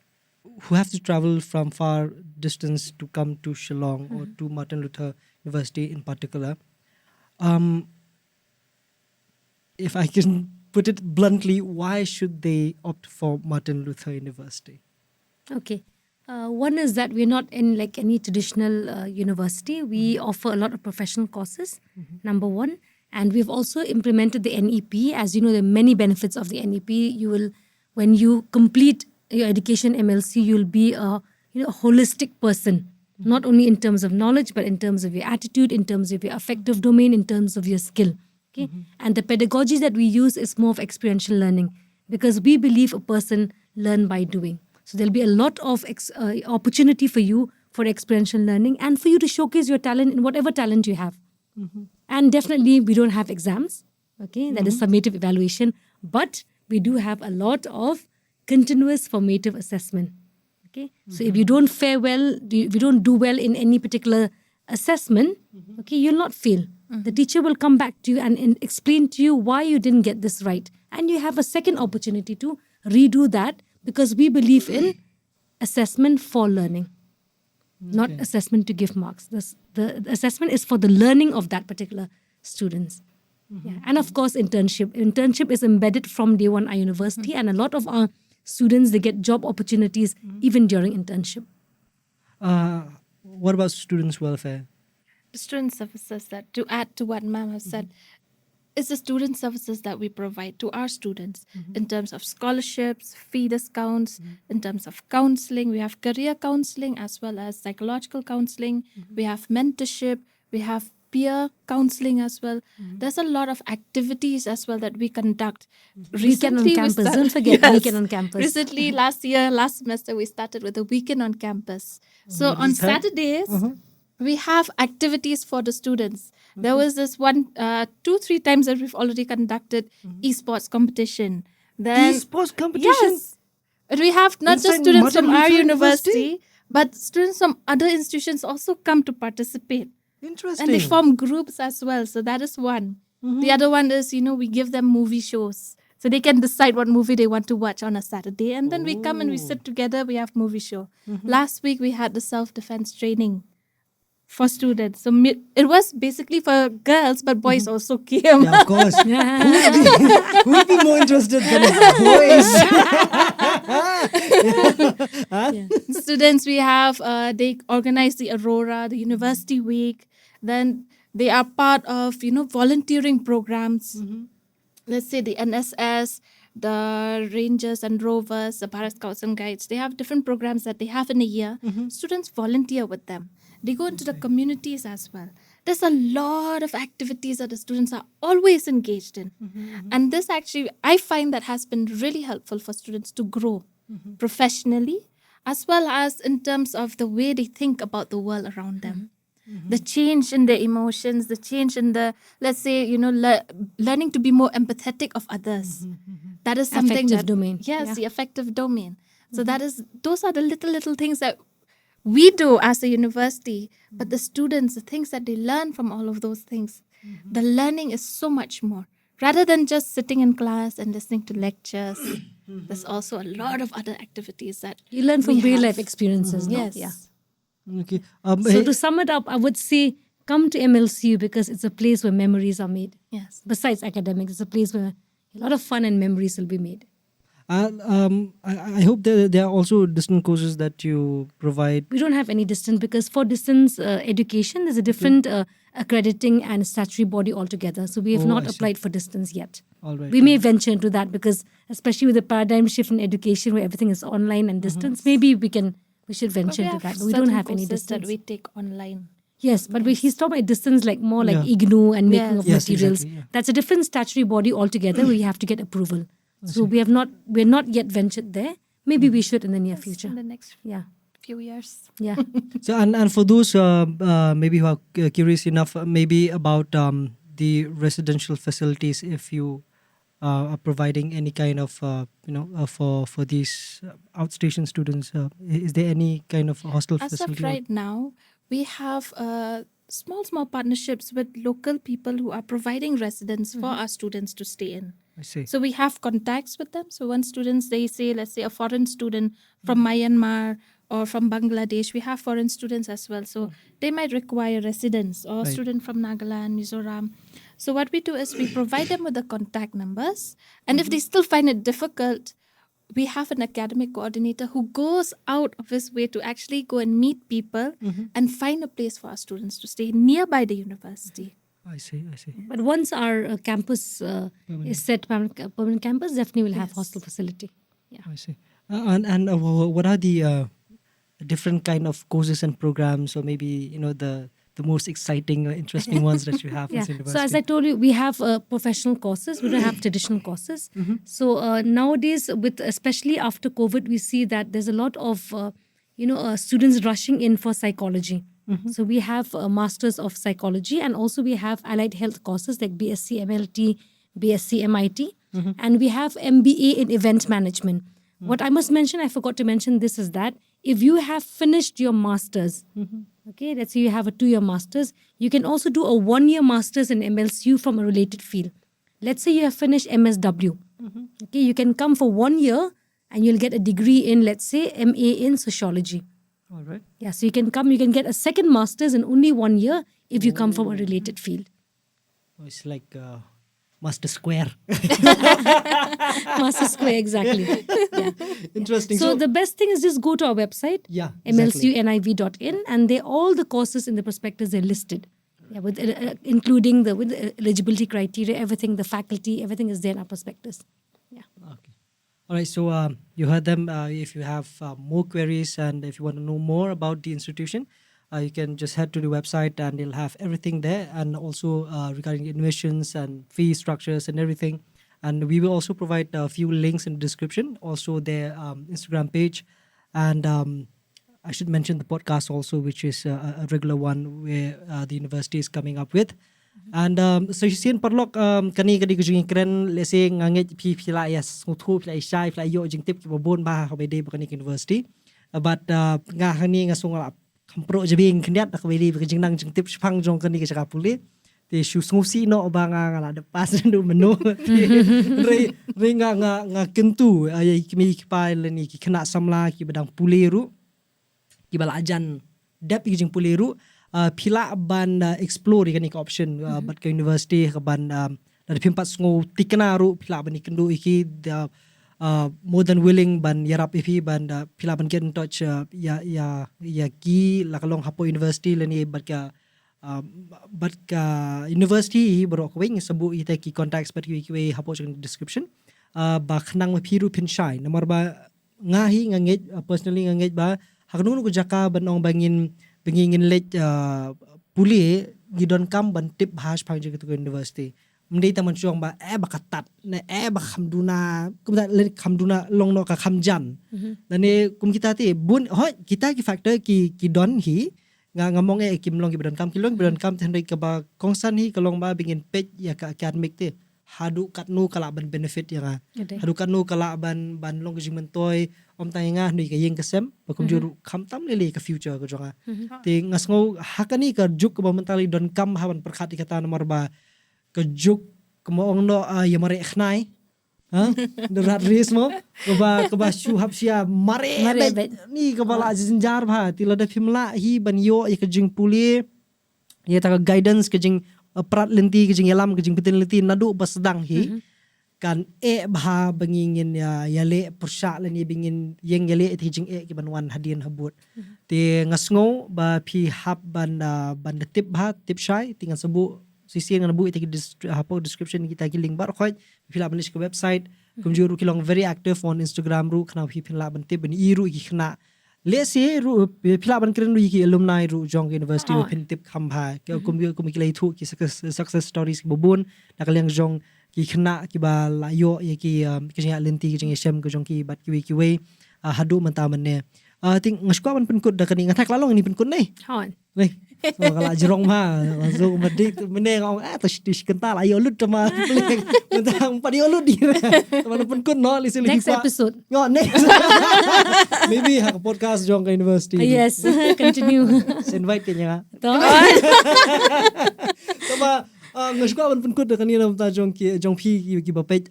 A: have to travel from far distance to come to Shillong or to Martin Luther University in particular. If I can put it bluntly, why should they opt for Martin Luther University?
B: Okay. One is that we're not in like any traditional university. We offer a lot of professional courses, number one. And we've also implemented the NEP. As you know, there are many benefits of the NEP. You will, when you complete your education MLC, you'll be a holistic person, not only in terms of knowledge, but in terms of your attitude, in terms of your affective domain, in terms of your skill. Okay, and the pedagogy that we use is more of experiential learning because we believe a person learn by doing. So there'll be a lot of opportunity for you for experiential learning and for you to showcase your talent in whatever talent you have. And definitely we don't have exams, okay, that is summative evaluation, but we do have a lot of continuous formative assessment, okay. So if you don't fare well, if you don't do well in any particular assessment, okay, you'll not fail. The teacher will come back to you and explain to you why you didn't get this right. And you have a second opportunity to redo that because we believe in assessment for learning. Not assessment to give marks. The assessment is for the learning of that particular students. Yeah. And of course, internship. Internship is embedded from day one at university and a lot of our students, they get job opportunities even during internship.
A: What about students' welfare?
C: The student services that, to add to what Ma'am has said, is the student services that we provide to our students in terms of scholarships, fee discounts, in terms of counseling. We have career counseling as well as psychological counseling. We have mentorship. We have peer counseling as well. There's a lot of activities as well that we conduct.
B: Weekend on campus. Don't forget weekend on campus.
C: Recently, last semester, we started with a weekend on campus. So on Saturdays, we have activities for the students. There was this one, 2-3 times that we've already conducted esports competition. Then
A: Esports competition?
C: Yes. And we have not
A: Inside
C: just students
A: Martin
C: from our
A: Luther
C: university, but students from other institutions also come to participate.
A: Interesting.
C: And they form groups as well. So that is one. The other one is, we give them movie shows. So they can decide what movie they want to watch on a Saturday. And then we come and we sit together, we have movie show. Last week we had the self-defense training for students. So it was basically for girls, but boys also came.
A: Yeah, of course. Who would be more interested than boys?
C: Students, we have, they organize the Aurora, the University Week. Then they are part of, volunteering programs. Let's say the NSS, the Rangers and Rovers, the Bharat Scouts and Guides. They have different programs that they have in a year. Students volunteer with them. They go into the communities as well. There's a lot of activities that the students are always engaged in. And this actually, I find that has been really helpful for students to grow professionally as well as in terms of the way they think about the world around them. The change in their emotions, the change in the, let's say, learning to be more empathetic of others. That is something
B: affective domain.
C: Yes, the affective domain. So those are the little things that we do as a university, but the students, the things that they learn from all of those things, the learning is so much more. Rather than just sitting in class and listening to lectures, there's also a lot of other activities that
B: you learn from
C: we
B: real
C: have.
B: life experiences. No?
C: Yes.
B: Yeah.
A: Okay.
B: So to sum it up, I would say come to MLCU because it's a place where memories are made.
C: Yes.
B: Besides academics, it's a place where a lot of fun and memories will be made.
A: I hope there are also distant courses that you provide.
B: We don't have any distance because for distance education, there's a different accrediting and statutory body altogether. So we have not applied for distance yet.
A: All right.
B: We may venture into that because especially with the paradigm shift in education where everything is online and distance, maybe we should venture into that. But we don't have any distance.
C: That we take online.
B: Yes, but he's talking about distance like more like IGNU and making of materials.
A: Exactly, yeah.
B: That's a different statutory body altogether where you have to get approval. So we're not yet ventured there. Maybe we should in the near future.
C: In the next few years.
B: Yeah.
A: So and for those maybe who are curious enough, maybe about the residential facilities, if you are providing any kind of for these outstation students, is there any kind of hostel facility?
C: As of right now, we have small partnerships with local people who are providing residence for our students to stay in.
A: I see.
C: So we have contacts with them. So when students, they say, let's say a foreign student from Myanmar or from Bangladesh, we have foreign students as well. So they might require residence or a student from Nagaland, Mizoram. So what we do is we provide them with the contact numbers. And if they still find it difficult, we have an academic coordinator who goes out of his way to actually go and meet people and find a place for our students to stay nearby the university.
A: I see.
B: But once our campus is set, permanent campus, definitely will have hostel facility. Yeah.
A: I see. And what are the different kind of courses and programs, or maybe the most exciting or interesting ones that you have at university?
B: So as I told you, we have professional courses. We don't have traditional courses. So nowadays, especially after COVID, we see that there's a lot of students rushing in for psychology. So we have a Masters of Psychology, and also we have allied health courses like BSc MLT, BSc MIT, and we have MBA in event management. What I must mention, I forgot to mention this, is that if you have finished your Masters, okay, let's say you have a 2-year Masters, you can also do a 1-year Masters in MLCU from a related field. Let's say you have finished MSW. Okay, you can come for 1 year and you'll get a degree in, let's say, MA in Sociology.
A: All right.
B: Yeah, so you can get a second Masters in only 1 year if you come from a related field.
A: It's like Master Square.
B: Master Square, exactly. Yeah.
A: Interesting.
B: So the best thing is just go to our website, mlcuniv.in, and all the courses in the prospectus are listed. Yeah, with including with the eligibility criteria, everything, the faculty, everything is there in our prospectus. Yeah.
A: Okay. All right. So you heard them. If you have more queries and if you want to know more about the institution, you can just head to the website and they'll have everything there, and also regarding admissions and fee structures and everything. And we will also provide a few links in the description, also their Instagram page. And I should mention the podcast also, which is a regular one where the university is coming up with. And so you see in Parlok, kani kujing keren, let's say, ngangit pila yes, ngutu pila isai, pila yo jingtip kibabon bah habede bakani university. But nga hani nga sungal kampro jabing kendiat nak beli kujing nang jingtip sepang jong kani kecakap pulih. Te shoes ngusi no bang nga ada pas do menu. Re nga kentu ay kimi kipai leni ki kena samla ki badang puliru. Ki balajan dep ki jing puliru. Pila ban explore kan ik option bat ke university ke ban dari pimpat sngo Thikna ru pila ban ikendu iki more than willing ban yarap ifi ban pila ban get in touch ya ki la kalong hapo university lani bat ka university borok wing sabu ite ki contacts bat ki hapo in description ba khnang ma phiru phin shai nomor ba ngahi ngangej personally ngangej ba haknung ko jaka ban ong bangin bengingin let puli gidon kam ban tip hash phang jik to university mendai taman chuang ba bakatat na bakamduna kumda kamduna long no ka kamjan lani kum kita ti bun hoi kita ki factor ki don hi ngamong kim long ki bidon kam Hynrei ka ba kongsan hi kalong ba bingin page ya ka academic ti hadu katnu kala ban benefit ya hadu katnu kala ban long ki jingmentoy tanga ni ka yeng kasem bakum juru kamtam le ka future ko jonga ti ngasngo hakani ka juk ba mentali don kam haban perkhat kata nomor ba ka juk kamo no yamare khnai derat ris mo ka ba shu hapsia mare ni ka bala jinjar bha ti lada phimla hi ban yo ka jing puli ya ta guidance ka jing prat lenti ke jing yalam ke jing pitin lenti nadu basdang hi kan bha bangingin ya le persha le ni bingin yeng yale ti jing ki banwan hadien habut ti ngasngo ba phi hab ban tip bha tip shai tingan sebu sisi ngan bu iti description kita ki link bar khoi phila banish ke website kumjuru kilong very active on Instagram ru khna phi phila ban tip ban iru ki khna let's say ru phila ban kren ru ki alumni ru jong university phin tip khamba kum ki lai thu ki success stories ki bubun nakaliang jong ki khna ki ba la yo ye ki jing lenti ki jing shem ko jong ki bat ki we hadu manta man ne ting ngskwa ban penkut da kani ngathak lalong ni penkut nei
B: hon
A: nei so kala jerong ma so medik meneng ong tish kental ayo lut sama peleng mentang padi lut di teman penkut no lisi
B: next episode
A: next maybe hak podcast jong ke university
B: yes continue
A: invite kenya
B: to
A: sama ngskwa ban penkut da kani nam ta jong phi ki ba page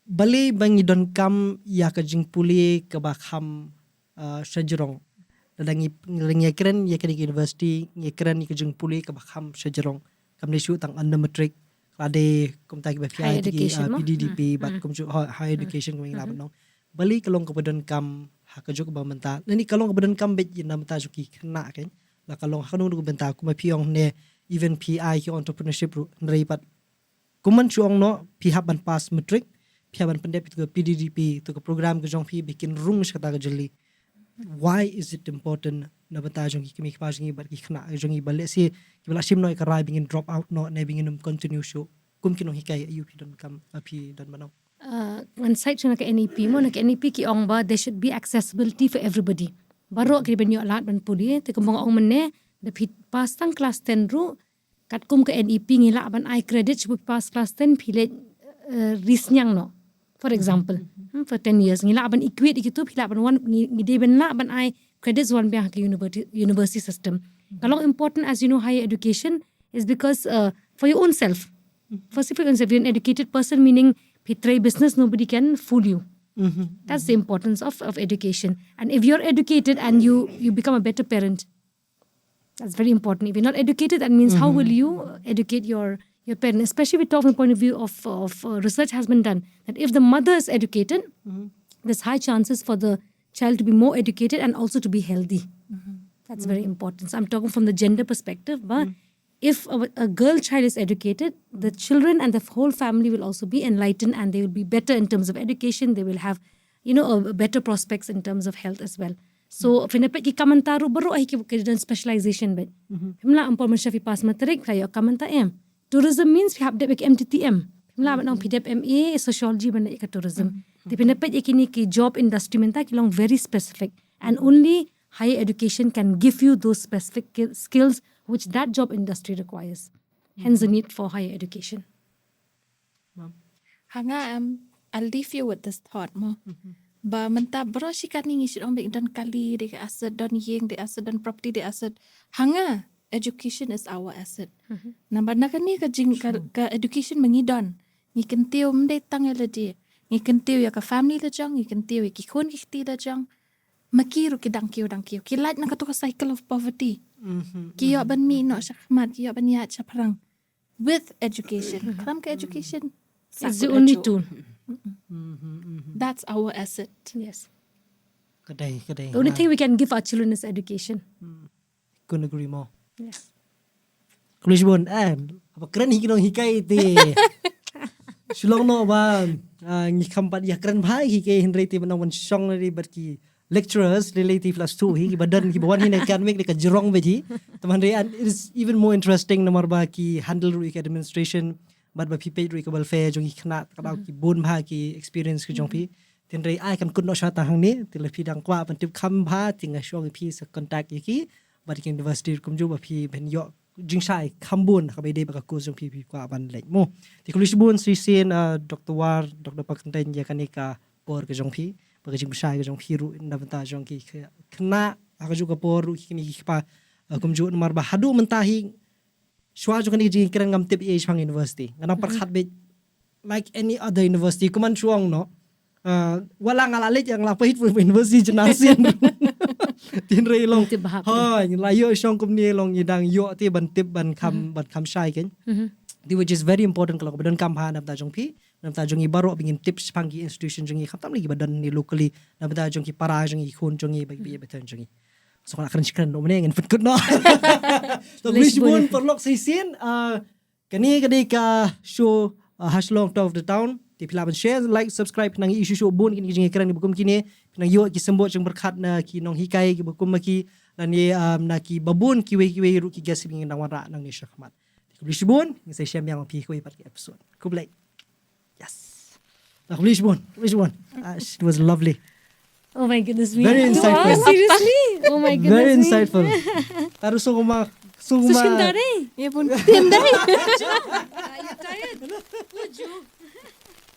A: bali bangi don kam ya ka jing puli ka ba kham shajerong dadangi ngekren ya ka university ngekren ka jing puli ka ba kham shajerong kam le shu tang under matric ade kum ta ki ba pi PDDP bat kum ju high education kum ngila banong bali kalong ka don kam ha ka juk ba menta lani kalong ka don kam bet yin nam ta ju ki khna ken la kalong ha nu benta kum piong ne even PI ki entrepreneurship ru nrei pat kuman chuong no pi haban pass matric piaban pendep itu PDDP itu program ke jong pi bikin rung sekata ke jeli why is it important na bata jong ki mi pas ngi bar ki khna jong i bale si ki bala sim no ka rai bingin drop out no ne bingin continue show kum kino hikai UP don kam api don manau
B: one side chuna ka NEP mo na ka NEP ki ong ba there should be accessibility for everybody baro ki ben yo lat ban puli te kum ong menne the pas tang class 10 ru kat kum ka NEP ngila ban I credit chu pas class 10 phile risnyang no for example for 10 years ngila ban equate gitu phila ban one ngide ben la ban I credits one bang ke university system kalau important as you know higher education is because for your own self first if you're an educated person meaning pitray business nobody can fool you that's the importance of education and if you're educated and you become a better parent that's very important if you're not educated that means how will you educate your parent, especially we talk from the point of view of research has been done that if the mother is educated, there's high chances for the child to be more educated and also to be healthy. That's very important. So I'm talking from the gender perspective, but if a girl child is educated, the children and the whole family will also be enlightened and they will be better in terms of education. They will have, better prospects in terms of health as well. So, finapit ki kamantaru baru ay ki specialization bet. Himla ampor mansyafi pas matrik kayo kamanta tourism means we have the MTTM. Himla ban PDEP MA sociology ban ka tourism. Di pinapit ikini ki job industry menta kilong very specific and only higher education can give you those specific skills which that job industry requires. Hence the need for higher education.
C: Hanga I'll leave you with this thought mo. Ba menta bro sikat ni ngisi ombek dan kali de asset dan yeng de asset dan property de asset. Hanga education is our asset. Nampak nak ni ka jing ka education mengidon. Ni kentiu mde tang ele dia. Ni kentiu ya ka family la jang, ni kentiu ki khon ki ti la jang. Makiru ki dang kiu. Ki light nak tu ka cycle of poverty. Ki yo ban mi no sakmat, ki yo ban ya chaprang. With education. Kam ka education.
B: It's the only tool.
C: That's our asset.
B: Yes.
A: Kadai.
B: The only thing we can give our children is education.
A: Couldn't agree more.
B: Yes.
A: Kulisbon apa keren hikinong hikai ti. Shillong no ba ngi kampat ya keren bhai hi ke Hynrei ti manong song ri bat ki lecturers relative plus 2 hi badan ki bawan hi academic ni ka jerong be thi taman re and it is even more interesting namar ba ki handle ru ki administration bad ba phi pay ru ka welfare jong hi khna ka ki bon bha ki experience ki jong phi tin re ai kan kun no sha ta hang ni til phi dang kwa pan tip kham bha tinga shong phi sa contact ki bad ki university kum ju ba phi ben yo Jingstad khambun ka be de ba ka ko jong phi kwa ban lek mo ti kulis bun si sin Dr. War Dr. Pakyntein ya kanika por ka jong phi bagi jing besar ke jong hiru na benta jong ki kena aku juga por ki ni pa kumju nomor ba hadu mentahi shwa jong ni jing kran ngam tip pang university ngana perkhat be like any other university kuman chuang no wala ngala yang la pahit university jenasian tin rei long ha la yo shong kum ni long yidang yo ti ban tip ban kam shai ken which is very important kalau badan kam ha na benta jong phi namta jongi baro bingin tips pangi institution jongi khatam lagi badan ni locally namta jongi para jongi khun jongi bagi betan jongi so kana kran chikran no mene ngin fit no so Lisbon perlok sisin kani ka show Shillong top of the town ti pila ban share like subscribe nang issue show bon kini jongi kran ni bukum kini nang yo ki sembot jong berkhat na ki nong hikai ki bukum maki dan ye na ki babun ki we ru ki gas bingin nang wara nang ni syakmat ti Lisbon ngi sai share yang pi ko part episode kublai. Yes. Lisbon. It was lovely.
B: Oh my goodness me.
A: Very insightful.
B: Oh, seriously? Oh my goodness.
A: Very insightful. Taru sunguma.
B: Sushkindare.
C: Ya pun. Tim dai.
B: Are you tired? Good joke.